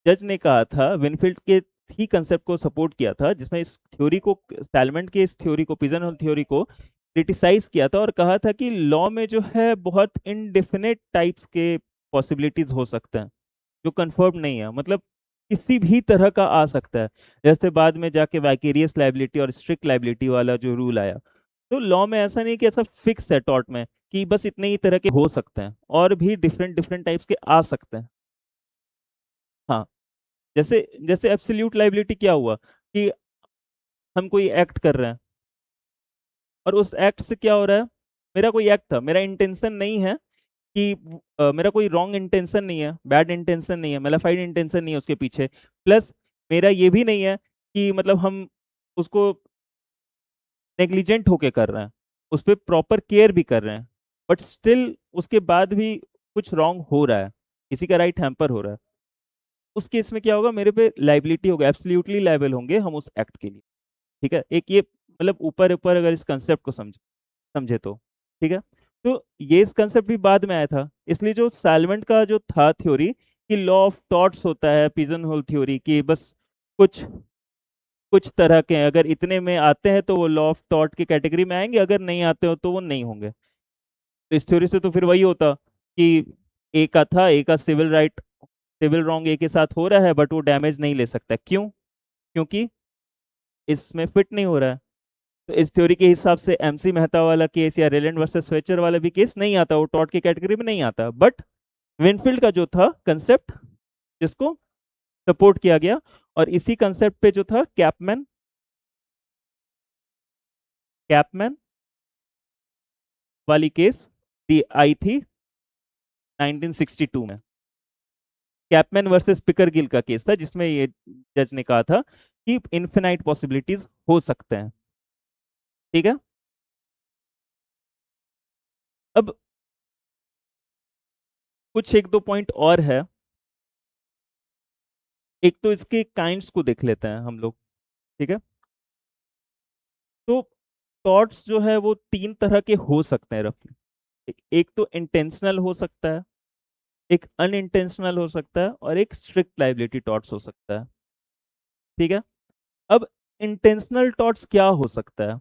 जज ने कहा था, विनफील्ड के ही कंसेप्ट को सपोर्ट किया था, जिसमें इस थ्योरी को, सैलमेंट के इस थ्योरी को, पिजन होल थ्योरी को क्रिटिसाइज किया था और कहा था कि लॉ में जो है बहुत इनडेफिनेट टाइप्स के पॉसिबिलिटीज हो सकते हैं जो कंफर्म नहीं है, मतलब किसी भी तरह का आ सकता है। जैसे बाद में जाके वाइकेरियस लाइबिलिटी और स्ट्रिक्ट लाइबिलिटी वाला जो रूल आया, तो लॉ में ऐसा नहीं कि ऐसा फिक्स है टॉर्ट में कि बस इतने ही तरह के हो सकते हैं, और भी डिफरेंट डिफरेंट टाइप्स के आ सकते हैं। हाँ, जैसे जैसे एब्सोल्यूट लाइबिलिटी क्या हुआ कि हम कोई एक्ट कर रहे हैं और उस एक्ट से क्या हो रहा है, मेरा कोई एक्ट था, मेरा इंटेंशन नहीं है कि मेरा कोई रॉन्ग इंटेंशन नहीं है, बैड इंटेंशन नहीं है, मेलाफाइड इंटेंशन नहीं है उसके पीछे, प्लस मेरा ये भी नहीं है कि मतलब हम उसको नेग्लिजेंट होके कर रहे हैं, उस पर प्रॉपर केयर भी कर रहे हैं, बट स्टिल उसके बाद भी कुछ रॉन्ग हो रहा है, किसी का राइट हैम्पर हो रहा है। उस केस में क्या होगा, मेरे पे लाइबिलिटी होगा, एब्सोल्युटली लायबल होंगे हम उस एक्ट के लिए। ठीक है, एक ये मतलब ऊपर ऊपर अगर इस कंसेप्ट को समझे तो ठीक है। तो ये इस कंसेप्ट भी बाद में आया था, इसलिए जो सैलवेंट का जो था थ्योरी कि लॉ ऑफ थॉट्स होता है, पिजन होल थ्योरी की, बस कुछ कुछ तरह के हैं, अगर इतने में आते हैं तो वो लॉ ऑफ थॉट की कैटेगरी में आएंगे, अगर नहीं आते हो तो वो नहीं होंगे। तो इस थ्योरी से तो फिर वही होता कि ए का था, ए का सिविल राइट, सिविल रॉन्ग ए के साथ हो रहा है, बट वो डैमेज नहीं ले सकता, क्यों? क्योंकि इसमें फिट नहीं हो रहा है। तो इस थ्योरी के हिसाब से एमसी मेहता वाला केस या रेलैंड वर्सेस स्वेचर वाला भी केस नहीं आता, वो टॉट की कैटेगरी में नहीं आता, बट विनफील्ड का जो था कंसेप्ट जिसको सपोर्ट किया गया, और इसी कंसेप्ट पे जो था कैपमैन कैपमैन वाली केस दी आई थी 1962 में। कैपमैन वर्सेस पिकर गिल का केस था जिसमें ये जज ने कहा था कि इनफिनाइट पॉसिबिलिटीज हो सकते हैं। ठीक है, अब कुछ एक दो पॉइंट और है। एक तो इसके काइंड्स को देख लेते हैं हम लोग। ठीक है, तो थॉट्स जो है वो तीन तरह के हो सकते हैं रफली। एक तो इंटेंशनल हो सकता है, एक अनइंटेंशनल हो सकता है, और एक स्ट्रिक्ट लाइबिलिटी टॉर्ट्स हो सकता है। ठीक है, अब इंटेंशनल टॉर्ट्स क्या हो सकता है,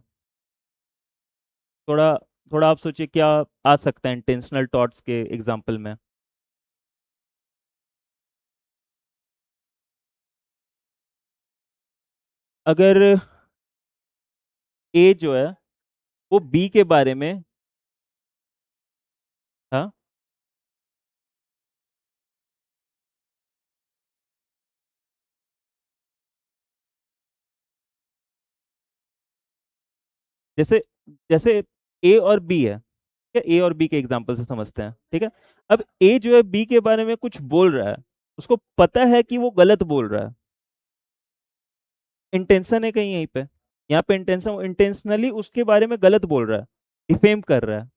थोड़ा थोड़ा आप सोचिए क्या आ सकता है इंटेंशनल टॉर्ट्स के एग्जाम्पल में। अगर ए जो है वो बी के बारे में, हाँ, जैसे जैसे ए और बी है, ठीक है, ए और बी के एग्जाम्पल से समझते हैं। ठीक है, अब ए जो है बी के बारे में कुछ बोल रहा है, उसको पता है कि वो गलत बोल रहा है, इंटेंशन है कहीं यहीं पे, यहाँ पे इंटेंशन, इंटेंशनली उसके बारे में गलत बोल रहा है, डिफेम कर रहा है।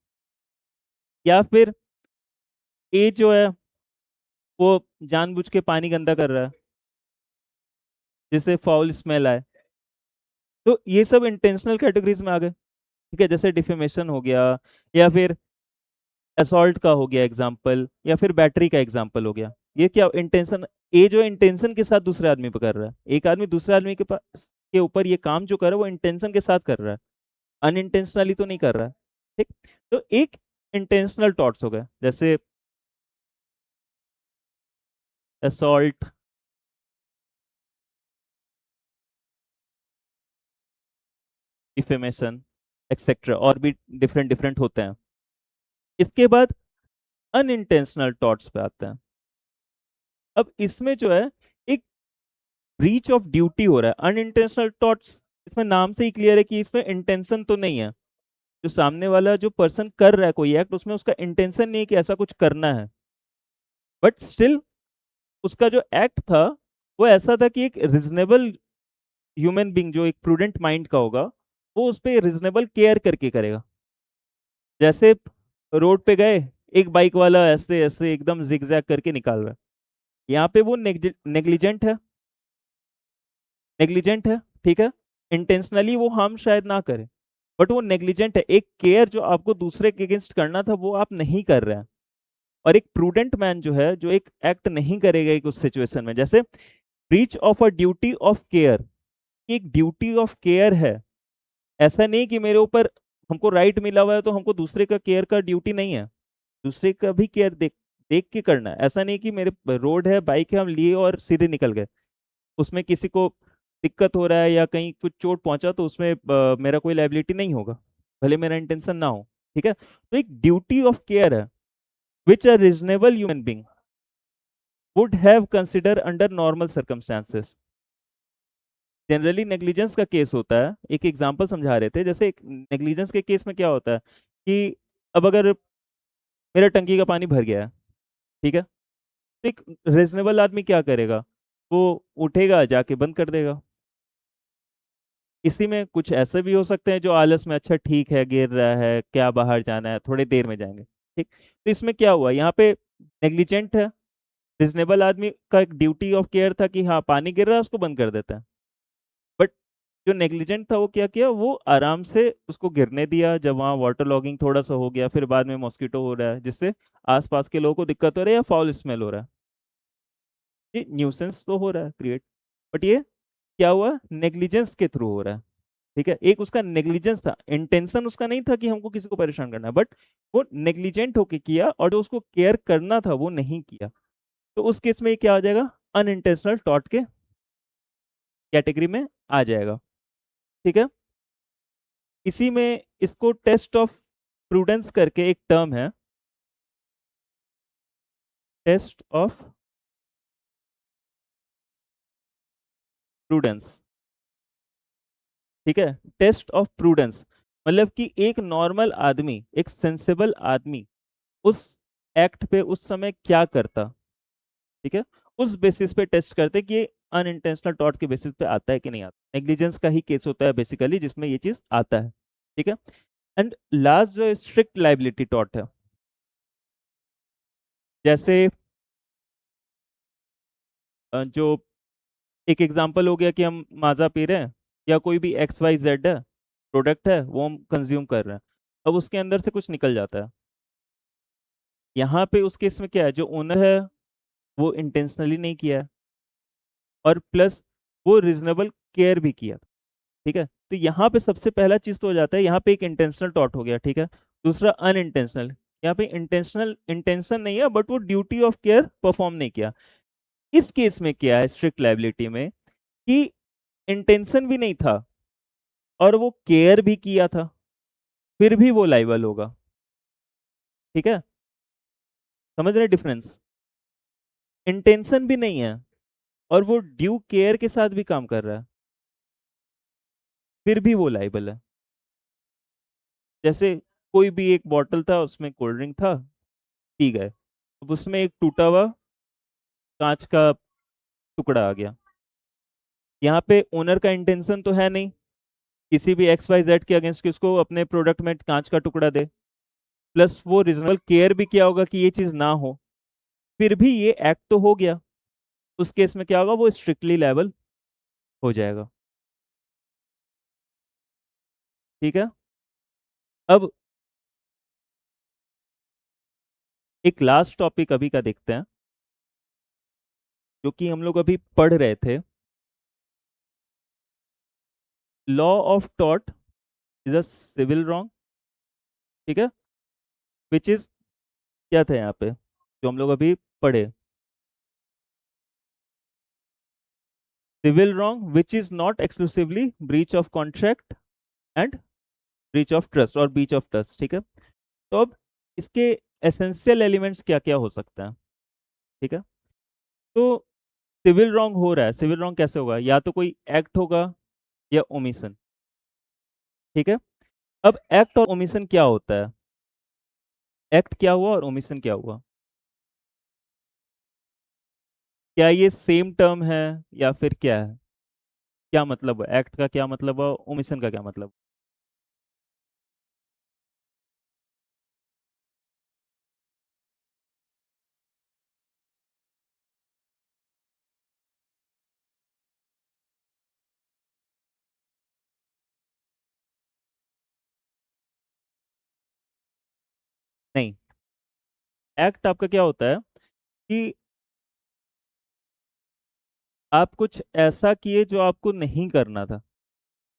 या फिर ए जो है वो जानबूझ के पानी गंदा कर रहा है जिससे फाउल स्मेल आए। तो ये सब इंटेंशनल कैटेगरीज में आ गए। ठीक है, जैसे डिफेमेशन हो गया, या फिर असॉल्ट का हो गया एग्जाम्पल, या फिर बैटरी का एग्जाम्पल हो गया। ये क्या इंटेंशन, ए जो इंटेंशन के साथ दूसरे आदमी पे कर रहा है, एक आदमी दूसरे आदमी के पास के ऊपर ये काम जो कर रहा है वो इंटेंशन के साथ कर रहा है, अनइंटेंशनली तो नहीं कर रहा है। ठीक, तो एक इंटेंशनल टॉट्स हो गए, जैसे असॉल्ट, डिफेमेशन, एक्सेट्रा, और भी डिफरेंट डिफरेंट होते हैं। इसके बाद अनइंटेंशनल टॉट्स पे आते हैं। अब इसमें जो है एक ब्रीच ऑफ ड्यूटी हो रहा है, अनइंटेंशनल टॉट्स, इसमें नाम से ही क्लियर है कि इसमें इंटेंशन तो नहीं है, जो सामने वाला जो पर्सन कर रहा है कोई एक्ट, उसमें उसका इंटेंशन नहीं है कि ऐसा कुछ करना है, बट स्टिल उसका जो एक्ट था वो ऐसा था कि एक रिजनेबल ह्यूमन बींग जो एक प्रूडेंट माइंड का होगा वो उस पर रिजनेबल केयर करके करेगा। जैसे रोड पे गए, एक बाइक वाला ऐसे ऐसे एकदम जिगजैग करके निकाल रहा है, यहाँ पे वो नेग्लिजेंट है, नेग्लिजेंट है, ठीक है, इंटेंशनली वो हार्म शायद ना करे, बट वो नेग्लिजेंट है। एक केयर जो आपको दूसरे के अगेंस्ट करना था वो आप नहीं कर रहे हैं। और एक प्रूडेंट मैन जो है, जो एक एक्ट नहीं करेगा एक उस सिचुएशन में, जैसे breach of a duty of care, एक ड्यूटी ऑफ केयर है। ऐसा नहीं कि मेरे ऊपर हमको राइट मिला हुआ है तो हमको दूसरे का केयर का ड्यूटी नहीं है, दूसरे का भी केयर देख देख के करना है। ऐसा नहीं कि मेरे रोड है, बाइक है, हम लिए और सीधे निकल गए, उसमें किसी को दिक्कत हो रहा है या कहीं कुछ चोट पहुंचा तो उसमें मेरा कोई लाइबिलिटी नहीं होगा, भले मेरा इंटेंशन ना हो, ठीक है। तो एक ड्यूटी ऑफ केयर है which a reasonable human being would have consider under normal circumstances. Generally negligence का केस होता है, एक एग्जांपल समझा रहे थे, जैसे नेग्लिजेंस के केस में क्या होता है कि अब अगर मेरा टंकी का पानी भर गया है, ठीक है, तो एक रीजनेबल आदमी क्या करेगा, वो उठेगा जाके बंद कर देगा। इसी में कुछ ऐसे भी हो सकते हैं जो आलस में, अच्छा ठीक है गिर रहा है, क्या बाहर जाना है, थोड़ी देर में जाएंगे, ठीक। तो इसमें क्या हुआ, यहाँ पे नेग्लिजेंट है, रीजनेबल आदमी का एक ड्यूटी ऑफ केयर था कि हाँ पानी गिर रहा है उसको बंद कर देता है। बट जो नेग्लिजेंट था वो क्या किया, वो आराम से उसको गिरने दिया, जब वहाँ वाटर लॉगिंग थोड़ा सा हो गया, फिर बाद में मॉस्किटो हो रहा है जिससे आसपास के लोगों को दिक्कत हो रही है या फाउल स्मेल हो रहा है, ये न्यूसेंस तो हो रहा है क्रिएट, बट ये क्या हुआ, नेग्लिजेंस के थ्रू हो रहा है, ठीक है। एक उसका नेग्लिजेंस था, इंटेंशन उसका नहीं था कि हमको किसी को परेशान करना है, बट वो नेग्लिजेंट होके किया और जो उसको केयर करना था वो नहीं किया। तो उस केस में ये क्या आ जाएगा, अनइंटेंशनल टॉर्ट के कैटेगरी में आ जाएगा, ठीक है। इसी में इसको टेस्ट ऑफ प्रूडेंस करके एक टर्म है, टेस्ट ऑफ प्रूडेंस, ठीक है। टेस्ट ऑफ प्रूडेंस मतलब कि एक नॉर्मल आदमी, एक सेंसेबल आदमी उस एक्ट पे उस समय क्या करता, ठीक है, उस बेसिस पे टेस्ट करते कि ये अनइंटेंशनल टॉर्ट के बेसिस पे आता है कि नहीं आता। नेग्लिजेंस का ही केस होता है बेसिकली जिसमें ये चीज आता है, ठीक है। एंड लास्ट जो स्ट्रिक्ट लाइबिलिटी टॉर्ट है, जैसे जो एक एग्जांपल हो गया कि हम माजा पी रहे हैं या कोई भी एक्स वाई जेड है प्रोडक्ट है वो हम कंज्यूम कर रहे हैं, अब उसके अंदर से कुछ निकल जाता है। यहाँ पे उस केस में क्या है, जो ओनर है वो इंटेंशनली नहीं किया है और प्लस वो रीजनेबल केयर भी किया, ठीक है। तो यहाँ पे सबसे पहला चीज तो हो जाता है, यहाँ पे एक इंटेंशनल टॉट हो गया, ठीक है। दूसरा अनइंटेंशनल, यहाँ पे इंटेंशनल इंटेंशन नहीं है बट वो ड्यूटी ऑफ केयर परफॉर्म नहीं किया। इस केस में क्या है स्ट्रिक्ट लाइबिलिटी में कि इंटेंशन भी नहीं था और वो केयर भी किया था, फिर भी वो लाइबल होगा, ठीक है। समझ रहे डिफरेंस, इंटेंशन भी नहीं है और वो ड्यू केयर के साथ भी काम कर रहा है, फिर भी वो लाइबल है। जैसे कोई भी एक बॉटल था उसमें कोल्ड ड्रिंक था, पी गए, अब उसमें एक टूटा हुआ कांच का टुकड़ा आ गया, यहाँ पे ओनर का इंटेंशन तो है नहीं किसी भी एक्स वाई जेड के अगेंस्ट कि उसको अपने प्रोडक्ट में कांच का टुकड़ा दे, प्लस वो रीजनल केयर भी किया होगा कि ये चीज ना हो, फिर भी ये एक्ट तो हो गया। उस केस में क्या होगा, वो स्ट्रिक्टली लायबल हो जाएगा, ठीक है। अब एक लास्ट टॉपिक अभी का देखते हैं जो कि हम लोग अभी पढ़ रहे थे, law of tort is a civil wrong, ठीक है, विच इज क्या था यहाँ पे जो हम लोग अभी पढ़े, civil wrong which is not exclusively breach of contract and breach of trust और ब्रीच ऑफ ट्रस्ट, ठीक है। तो अब इसके एसेंशियल एलिमेंट्स क्या क्या हो सकते हैं, ठीक है। तो सिविल रॉन्ग हो रहा है, सिविल रॉन्ग कैसे होगा, या तो कोई एक्ट होगा या ओमिशन, ठीक है। अब एक्ट और ओमिशन क्या होता है, एक्ट क्या हुआ और ओमिशन क्या हुआ, क्या ये सेम टर्म है या फिर क्या है, क्या मतलब है एक्ट का, क्या मतलब है ओमिशन का, क्या मतलब। नहीं, एक्ट आपका क्या होता है कि आप कुछ ऐसा किए जो आपको नहीं करना था,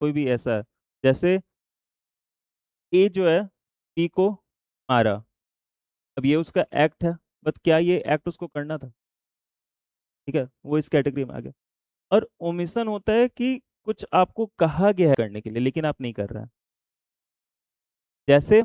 कोई भी ऐसा है। जैसे ए जो है बी को मारा, अब ये उसका एक्ट है, बट क्या ये एक्ट उसको करना था? ठीक है, वो इस कैटेगरी में आ गया। और ओमिशन होता है कि कुछ आपको कहा गया है करने के लिए लेकिन आप नहीं कर रहे हैं। जैसे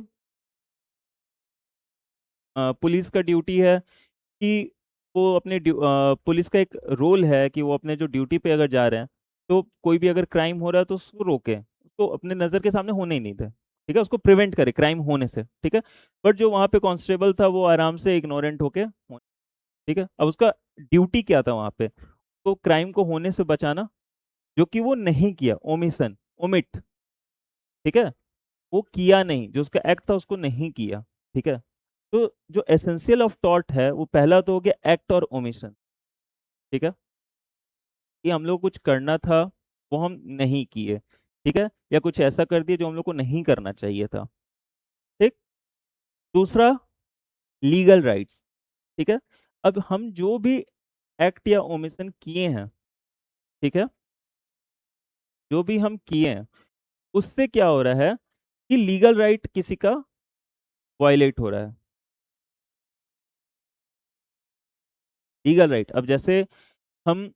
पुलिस का ड्यूटी है कि वो अपने पुलिस का एक रोल है कि वो अपने जो ड्यूटी पे अगर जा रहे हैं तो कोई भी अगर क्राइम हो रहा है तो उसको रोके, उसको अपने नज़र के सामने होने ही नहीं दे, ठीक है, उसको प्रिवेंट करे क्राइम होने से, ठीक है। बट जो वहाँ पे कांस्टेबल था वो आराम से इग्नोरेंट होके, ठीक है, अब उसका ड्यूटी क्या था वहाँ पे? तो क्राइम को होने से बचाना, जो कि वो नहीं किया, ओमिशन, ओमिट, ठीक है, वो किया नहीं, जो उसका एक्ट था उसको नहीं किया, ठीक है। तो जो एसेंशियल ऑफ टॉर्ट है वो पहला तो हो गया एक्ट और ओमिशन, ठीक है, कि हम लोग कुछ करना था वो हम नहीं किए, ठीक है, या कुछ ऐसा कर दिया जो हम लोग को नहीं करना चाहिए था, ठीक। दूसरा, लीगल राइट्स, ठीक है। अब हम जो भी एक्ट या ओमिशन किए हैं, ठीक है, जो भी हम किए हैं उससे क्या हो रहा है कि लीगल राइट किसी का वायलेट हो रहा है। लीगल राइट, अब जैसे हम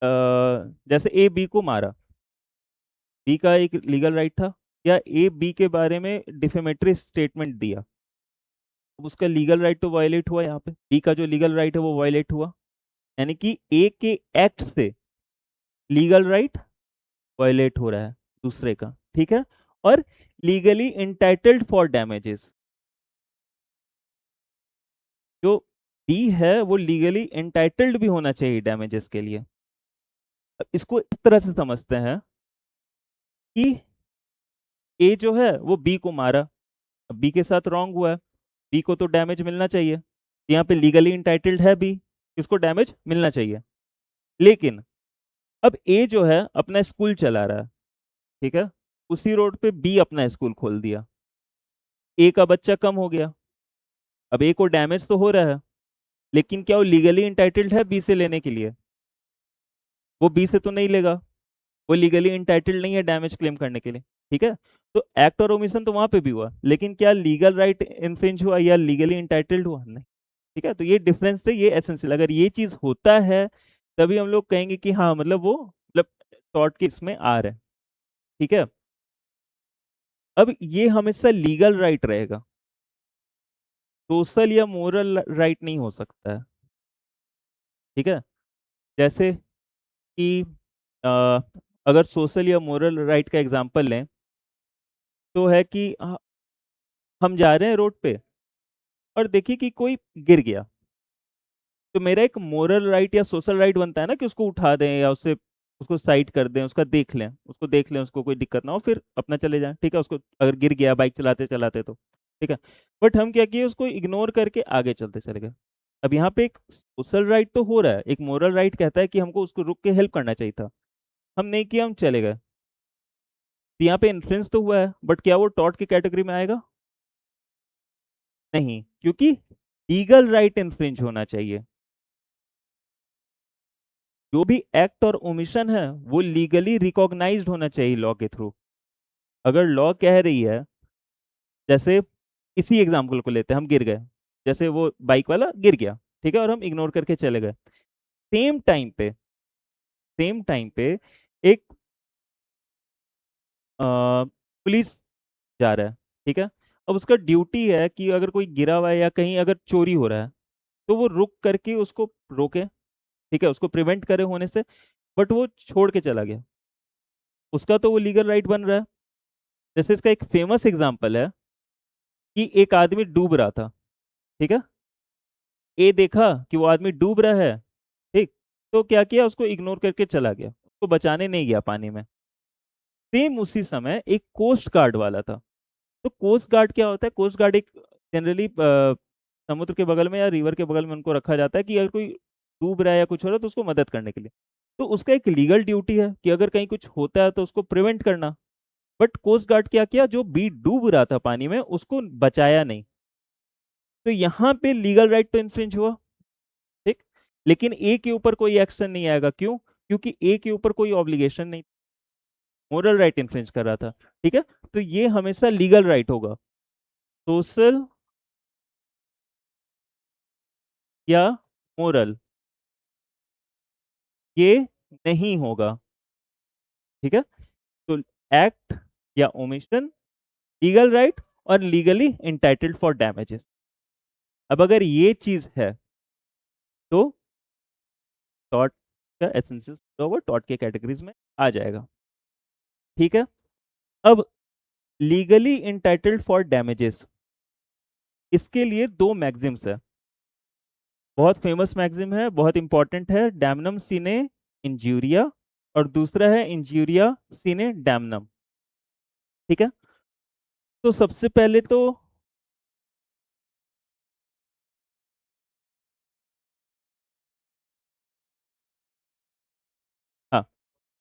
अ, जैसे ए बी को मारा, बी का एक लीगल राइट था, या ए बी के बारे में डिफेमेटरी स्टेटमेंट दिया, अब उसका लीगल राइट तो वायलेट हुआ, यहाँ पे बी का जो लीगल राइट है वो वायलेट हुआ, यानी कि ए के एक्ट से लीगल राइट वायलेट हो रहा है दूसरे का, ठीक है। और लीगली इंटाइटल्ड फॉर डैमेजेस, जो बी है वो लीगली इंटाइटल्ड भी होना चाहिए डैमेजेस के लिए। अब इसको इस तरह से समझते हैं कि ए जो है वो बी को मारा, अब बी के साथ रॉन्ग हुआ है, बी को तो डैमेज मिलना चाहिए, यहाँ पे लीगली इंटाइटल्ड है बी, इसको डैमेज मिलना चाहिए। लेकिन अब ए जो है अपना स्कूल चला रहा है, ठीक है, उसी रोड पे बी अपना स्कूल खोल दिया, ए का बच्चा कम हो गया, अब ए को डैमेज तो हो रहा है, लेकिन क्या वो लीगली इंटाइटल्ड है बी से लेने के लिए? वो बी से तो नहीं लेगा, वो लीगली इंटाइटल्ड नहीं है डैमेज क्लेम करने के लिए, ठीक है। तो एक्ट और ओमिशन तो वहां पे भी हुआ, लेकिन क्या लीगल राइट इन्फ्रिंज हुआ या लीगली इंटाइटल्ड हुआ? नहीं, ठीक है। तो ये डिफरेंस है, ये एसेंशियल, अगर ये चीज होता है तभी हम लोग कहेंगे कि हाँ मतलब वो मतलब टॉर्ट के इसमें आ रहा है, ठीक है। अब ये हमेशा लीगल राइट रहेगा, सोशल या मोरल राइट नहीं हो सकता है, ठीक है। जैसे कि अ, अगर सोशल या मोरल राइट का एग्जांपल लें तो है कि हम जा रहे हैं रोड पे और देखिए कि कोई गिर गया, तो मेरा एक मोरल राइट या सोशल राइट बनता है ना कि उसको उठा दें या उससे उसको साइड कर दें, उसका देख लें, उसको देख लें, उसको कोई दिक्कत ना हो, फिर अपना चले जाएं, ठीक है, उसको अगर गिर गया बाइक चलाते चलाते तो, ठीक है। बट हम क्या किए, उसको इग्नोर करके आगे चलते चले गए। अब यहाँ पे एक सोशल राइट तो हो रहा है, एक मोरल राइट कहता है कि हमको उसको रुक के हेल्प करना चाहिए था, हम नहीं किया, हम चले गए, तो यहाँ पे इन्फ्लुएंस तो हुआ है, बट क्या वो टॉर्ट की कैटेगरी में आएगा? नहीं, क्योंकि लीगल राइट इन्फ्रिंज होना चाहिए। जो भी एक्ट और ओमिशन है वो लीगली रिकॉग्नाइज्ड होना चाहिए लॉ के थ्रू। अगर लॉ कह रही है, जैसे इसी एग्जाम्पल को लेते हैं, हम गिर गए, जैसे वो बाइक वाला गिर गया, ठीक है, और हम इग्नोर करके चले गए, सेम टाइम पे, सेम टाइम पे एक पुलिस जा रहा है, ठीक है, अब उसका ड्यूटी है कि अगर कोई गिरा हुआ है या कहीं अगर चोरी हो रहा है तो वो रुक करके उसको रोके, ठीक है, उसको प्रिवेंट करे होने से, बट वो छोड़ के चला गया, उसका तो वो लीगल राइट बन रहा है। जैसे इसका एक फेमस एग्जांपल है कि एक आदमी डूब रहा था, ठीक है, ए देखा कि वो आदमी डूब रहा है, ठीक, तो क्या किया, उसको इग्नोर करके चला गया, उसको बचाने नहीं गया पानी में। सेम उसी समय एक कोस्ट गार्ड वाला था, तो कोस्ट गार्ड क्या होता है, कोस्ट गार्ड एक जनरली समुद्र के बगल में या रिवर के बगल में उनको रखा जाता है कि अगर कोई डूब रहा है या कुछ हो रहा है तो उसको मदद करने के लिए, तो उसका एक लीगल ड्यूटी है कि अगर कहीं कुछ होता है तो उसको प्रिवेंट करना। बट कोस्ट गार्ड क्या किया, जो बी डूब रहा था पानी में उसको बचाया नहीं, तो यहाँ पे लीगल राइट तो इन्फ्रिंज हुआ, ठीक, लेकिन ए के ऊपर कोई एक्शन नहीं आएगा, क्यों? क्योंकि ए के ऊपर कोई ऑब्लिगेशन नहीं, मोरल राइट इन्फ्रिंज कर रहा था, ठीक है। तो ये हमेशा लीगल राइट होगा, सोशल या मोरल, ये नहीं होगा, ठीक है। तो एक्ट या ओमिशन, लीगल राइट और लीगली इंटाइटल्ड फॉर डैमेजेस। अब अगर ये चीज है तो टॉर्ट का एसेंशियल ओवर टॉर्ट के कैटेगरीज में आ जाएगा, ठीक है। अब लीगली इंटाइटल्ड फॉर डैमेजेस, इसके लिए दो मैग्जिम्स है, बहुत फेमस मैग्जिम है, बहुत इंपॉर्टेंट है, डैमनम सीने इंजूरिया, और दूसरा है इंजूरिया सीने डैमनम, ठीक है। तो सबसे पहले तो हाँ,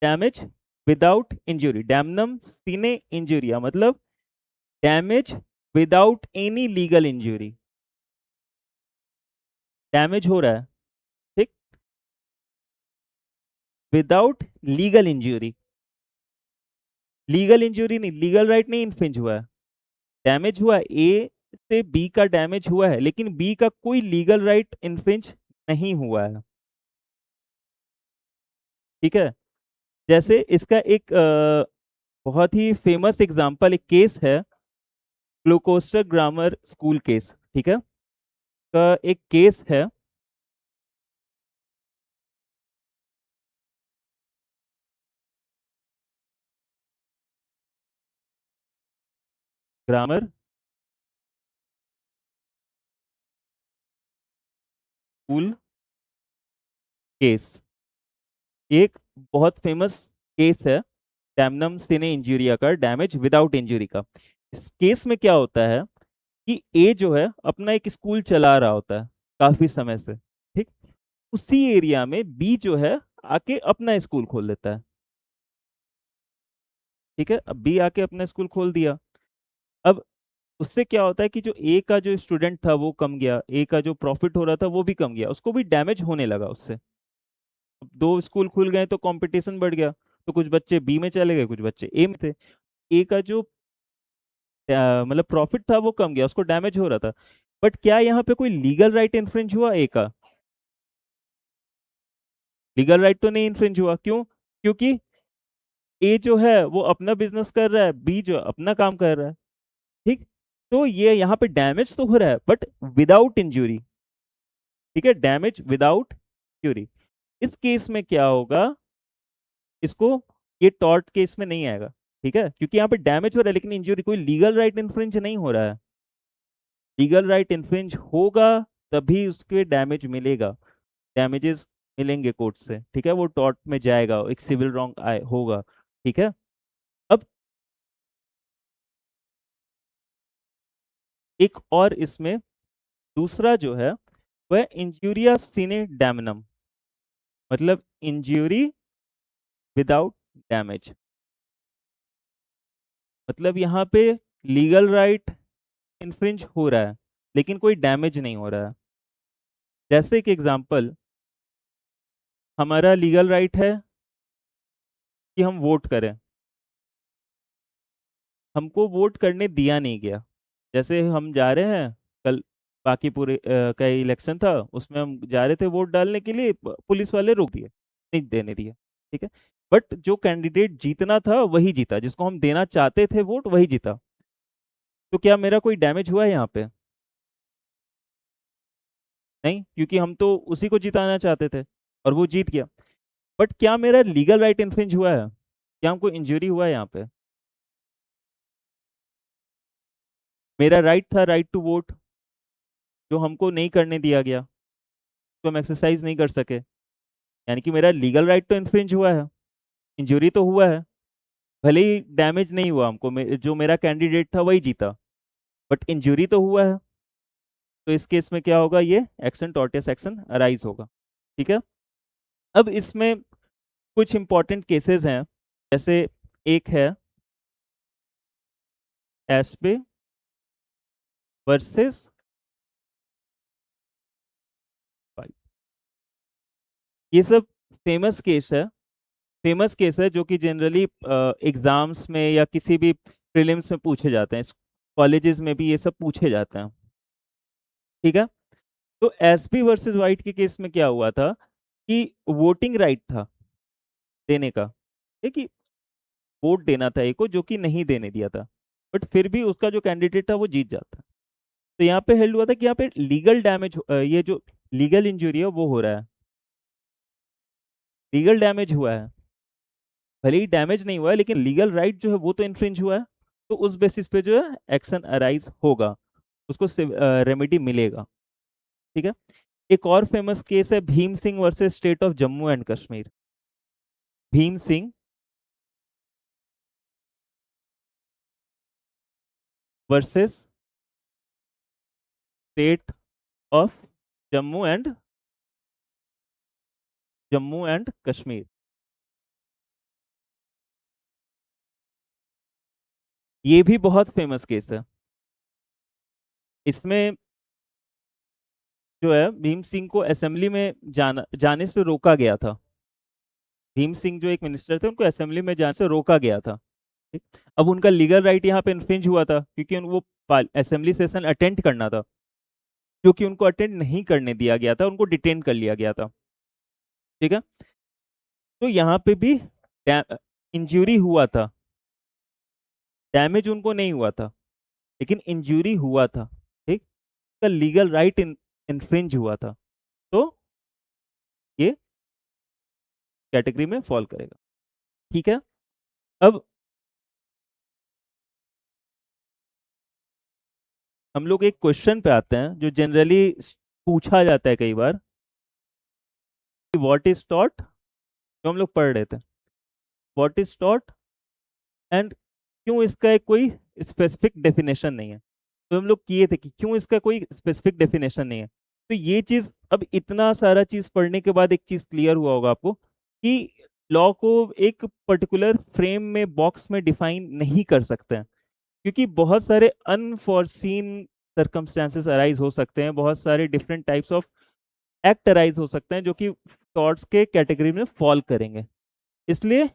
डैमेज विदाउट इंजरी, डैमनम सीने इंजूरिया मतलब damage without any legal injury, damage हो रहा है, ठीक, without legal injury, legal injury नहीं, लीगल राइट नहीं इन्फ्रिंज हुआ है, डैमेज हुआ है, ए से बी का डैमेज हुआ है, लेकिन बी का कोई लीगल राइट इन्फ्रिंज नहीं हुआ है, ठीक है। जैसे इसका एक बहुत ही फेमस एग्जांपल, एक केस है, ग्लूकोस्टर ग्रामर स्कूल केस, ठीक है, का एक केस है, ग्रामर स्कूल केस, एक बहुत फेमस केस है, डैमनम सिने इंजूरिया का, डैमेज विदाउट इंजरी का। इस केस में क्या होता है कि ए जो है अपना एक स्कूल चला रहा होता है काफी समय से, ठीक, उसी एरिया में बी जो है आके अपना स्कूल खोल लेता है, ठीक है। अब बी आके अपना स्कूल खोल दिया, अब उससे क्या होता है कि जो ए का जो स्टूडेंट था वो कम गया, ए का जो प्रॉफिट हो रहा था वो भी कम गया, उसको भी डैमेज होने लगा उससे। अब दो स्कूल खुल गए तो कंपटीशन बढ़ गया, तो कुछ बच्चे बी में चले गए, कुछ बच्चे ए में थे, ए का जो मतलब प्रॉफिट था वो कम गया, उसको डैमेज हो रहा था। बट क्या यहाँ पे कोई लीगल राइट इन्फ्रिंज हुआ ए का? लीगल राइट तो नहीं इन्फ्रिंज हुआ, क्यों? क्योंकि ए जो है वो अपना बिजनेस कर रहा है, बी जो अपना काम कर रहा है, ठीक। तो ये यहाँ पे डैमेज तो हो रहा है बट विदाउट इंजरी, ठीक है, डैमेज विदाउट इंजरी। इस केस में क्या होगा, इसको, ये टॉर्ट केस में नहीं आएगा, ठीक है, क्योंकि यहाँ पे डैमेज हो रहा है लेकिन इंजरी, कोई लीगल राइट इन्फ्रिंज नहीं हो रहा है। लीगल राइट इन्फ्रिंज होगा तभी उसके डैमेज मिलेगा, डैमेजेस मिलेंगे कोर्ट से, ठीक है, वो टॉर्ट में जाएगा, एक सिविल रॉन्ग आए होगा, ठीक है। अब एक और इसमें दूसरा जो है वह इंजूरिया सीने डैमनम, मतलब इंजरी विदाउट डैमेज, मतलब यहाँ पे लीगल राइट इन्फ्रिंज हो रहा है लेकिन कोई डैमेज नहीं हो रहा है। जैसे एक एग्जांपल, हमारा लीगल राइट है कि हम वोट करें, हमको वोट करने दिया नहीं गया, जैसे हम जा रहे हैं कल, बाकी पूरे का इलेक्शन था, उसमें हम जा रहे थे वोट डालने के लिए, पुलिस वाले रोक दिए, नहीं देने दिए, ठीक है। बट जो कैंडिडेट जीतना था वही जीता, जिसको हम देना चाहते थे वोट वही जीता, तो क्या मेरा कोई डैमेज हुआ है यहाँ पे? नहीं, क्योंकि हम तो उसी को जिताना चाहते थे और वो जीत गया। बट क्या मेरा लीगल राइट इन्फ्रिंज हुआ है? क्या हमको इंजरी हुआ है यहाँ पे? मेरा राइट था, राइट टू वोट, जो हमको नहीं करने दिया गया, तो हम एक्सरसाइज नहीं कर सके, यानी कि मेरा लीगल राइट तो इन्फ्रिंज हुआ है, इंजरी तो हुआ है, भले ही डैमेज नहीं हुआ हमको, जो मेरा कैंडिडेट था वही जीता, बट इंजरी तो हुआ है। तो इस केस में क्या होगा, ये एक्शन टॉर्टियस एक्शन अराइज होगा, ठीक है। अब इसमें कुछ इंपॉर्टेंट केसेस हैं, जैसे एक है एस्पे वर्सेस ये सब फेमस केस है, फेमस केस है जो कि जनरली एग्जाम्स में या किसी भी प्रीलिम्स में पूछे जाते हैं, कॉलेजेस में भी ये सब पूछे जाते हैं। ठीक है। तो एसपी वर्सेस वाइट के केस में क्या हुआ था कि वोटिंग राइट था देने का, ठीक है, वोट देना था एक को जो कि नहीं देने दिया था, बट फिर भी उसका जो कैंडिडेट था वो जीत जाता। तो यहाँ पे हेल्ड हुआ था कि यहाँ पे लीगल डैमेज, ये जो लीगल इंजुरी है वो हो रहा है, लीगल डैमेज हुआ है, भले ही डैमेज नहीं हुआ है लेकिन लीगल राइट जो है वो तो इन्फ्रिंज हुआ है। तो उस बेसिस पे जो है एक्शन अराइज होगा, उसको रेमेडी मिलेगा। ठीक है। एक और फेमस केस है Bhim Singh versus state of Jammu and Kashmir. Bhim Singh versus state of Jammu and Kashmir. ये भी बहुत फेमस केस है। इसमें जो है भीम सिंह को असेंबली में जाने से रोका गया था। भीम सिंह जो एक मिनिस्टर थे उनको असेंबली में जाने से रोका गया था। ठीक? अब उनका लीगल राइट यहाँ पे इन्फ्रिंज हुआ था क्योंकि उनको असेंबली सेशन अटेंड करना था, जो कि उनको अटेंड नहीं करने दिया गया था, उनको डिटेन कर लिया गया था। ठीक है। तो यहाँ पे भी इंजरी हुआ था, डैमेज उनको नहीं हुआ था लेकिन इंजरी हुआ था। ठीक। का लीगल राइट इन्फ्रिंज हुआ था, तो ये कैटेगरी में फॉल करेगा। ठीक है। अब हम लोग एक क्वेश्चन पे आते हैं जो जनरली पूछा जाता है कई बार, व्हाट इज टॉट, जो हम लोग पढ़ रहे थे, व्हाट इज टॉट एंड क्यों इसका एक कोई स्पेसिफिक डेफिनेशन नहीं है। तो हम लोग किए थे कि क्यों इसका कोई स्पेसिफिक डेफिनेशन नहीं है। तो ये चीज, अब इतना सारा चीज पढ़ने के बाद एक चीज क्लियर हुआ होगा आपको कि लॉ को एक पर्टिकुलर फ्रेम में, बॉक्स में डिफाइन नहीं कर सकते हैं, क्योंकि बहुत सारे अनफॉरसीन सर्कमस्टेंसेस अराइज हो सकते हैं, बहुत सारे different types of act arise हो सकते हैं जो कि थॉट्स के कैटेगरी में फॉल करेंगे। इसलिए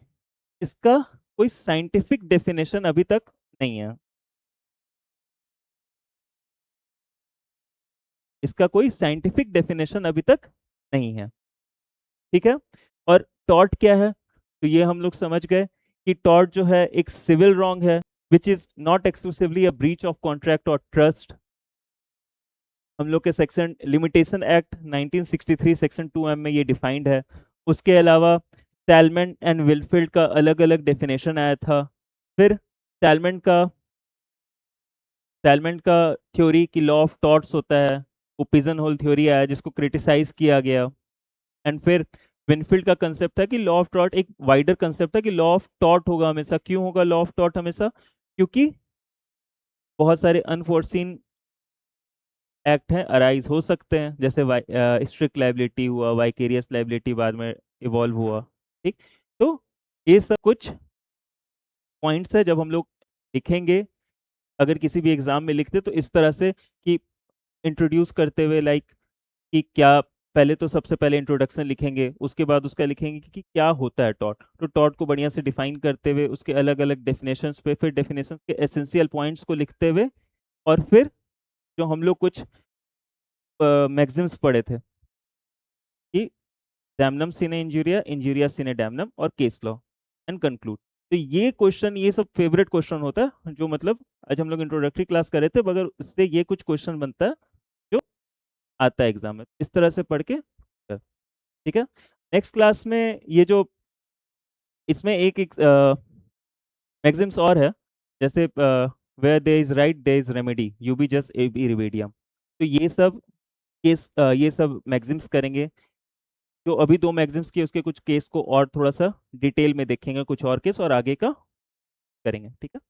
इसका कोई साइंटिफिक डेफिनेशन अभी तक नहीं है, इसका कोई साइंटिफिक डेफिनेशन अभी तक नहीं है। ठीक है। और टॉर्ट क्या है, तो ये हम लोग समझ गए कि टॉर्ट जो है एक सिविल रॉन्ग है विच is not exclusively a breach of contract और ट्रस्ट। हम लोग के section limitation act 1963 section 2M में ये डिफाइंड है। उसके अलावा सैलमन एंड विलफील्ड का अलग अलग डेफिनेशन आया था। फिर सैलमन का थ्योरी की लॉ ऑफ टॉर्ट्स होता है, वो पिजन होल थ्योरी आया जिसको क्रिटिसाइज किया गया। एंड फिर विनफील्ड का कंसेप्ट था कि लॉ ऑफ टॉर्ट एक वाइडर कंसेप्ट है कि लॉ ऑफ टॉर्ट होगा हमेशा। क्यों होगा लॉ ऑफ टॉर्ट हमेशा? क्योंकि बहुत सारे अनफोर्सीन एक्ट हैं, अराइज हो सकते हैं, जैसे स्ट्रिक्ट लाइबिलिटी हुआ, वाइकेरियस लाइबिलिटी बाद में इवॉल्व हुआ। ठीक। तो ये सब कुछ पॉइंट्स है जब हम लोग लिखेंगे, अगर किसी भी एग्जाम में लिखते तो इस तरह से कि इंट्रोड्यूस करते हुए, लाइक कि क्या, पहले तो सबसे पहले इंट्रोडक्शन लिखेंगे, उसके बाद उसका लिखेंगे कि क्या होता है टॉट, तो टॉट को बढ़िया से डिफाइन करते हुए उसके अलग अलग डेफिनेशंस पे, फिर डेफिनेशंस के एसेंशियल पॉइंट्स को लिखते हुए, और फिर जो हम लोग कुछ मैगजिम्स पढ़े थे कि डैमनम सिने इंजूरिया, इंजूरिया सिने डैमनम, और केस लॉ, एंड कंक्लूड। तो ये क्वेश्चन, ये सब फेवरेट क्वेश्चन होता है जो मतलब आज हम लोग इंट्रोडक्टरी क्लास कर रहे थे, मगर इससे ये कुछ क्वेश्चन बनता है जो आता है एग्जाम में, इस तरह से पढ़ के। ठीक है। नेक्स्ट क्लास में ये जो इसमें एक मैगजिम्स और है, जैसे where there is right there is remedy, यू बी जस्ट ए बी रिमेडियम। तो ये सब केस, ये सब मैगजिम्स करेंगे। जो अभी दो मैगजिम्स किए उसके कुछ केस को और थोड़ा सा डिटेल में देखेंगे, कुछ और केस और आगे का करेंगे। ठीक है।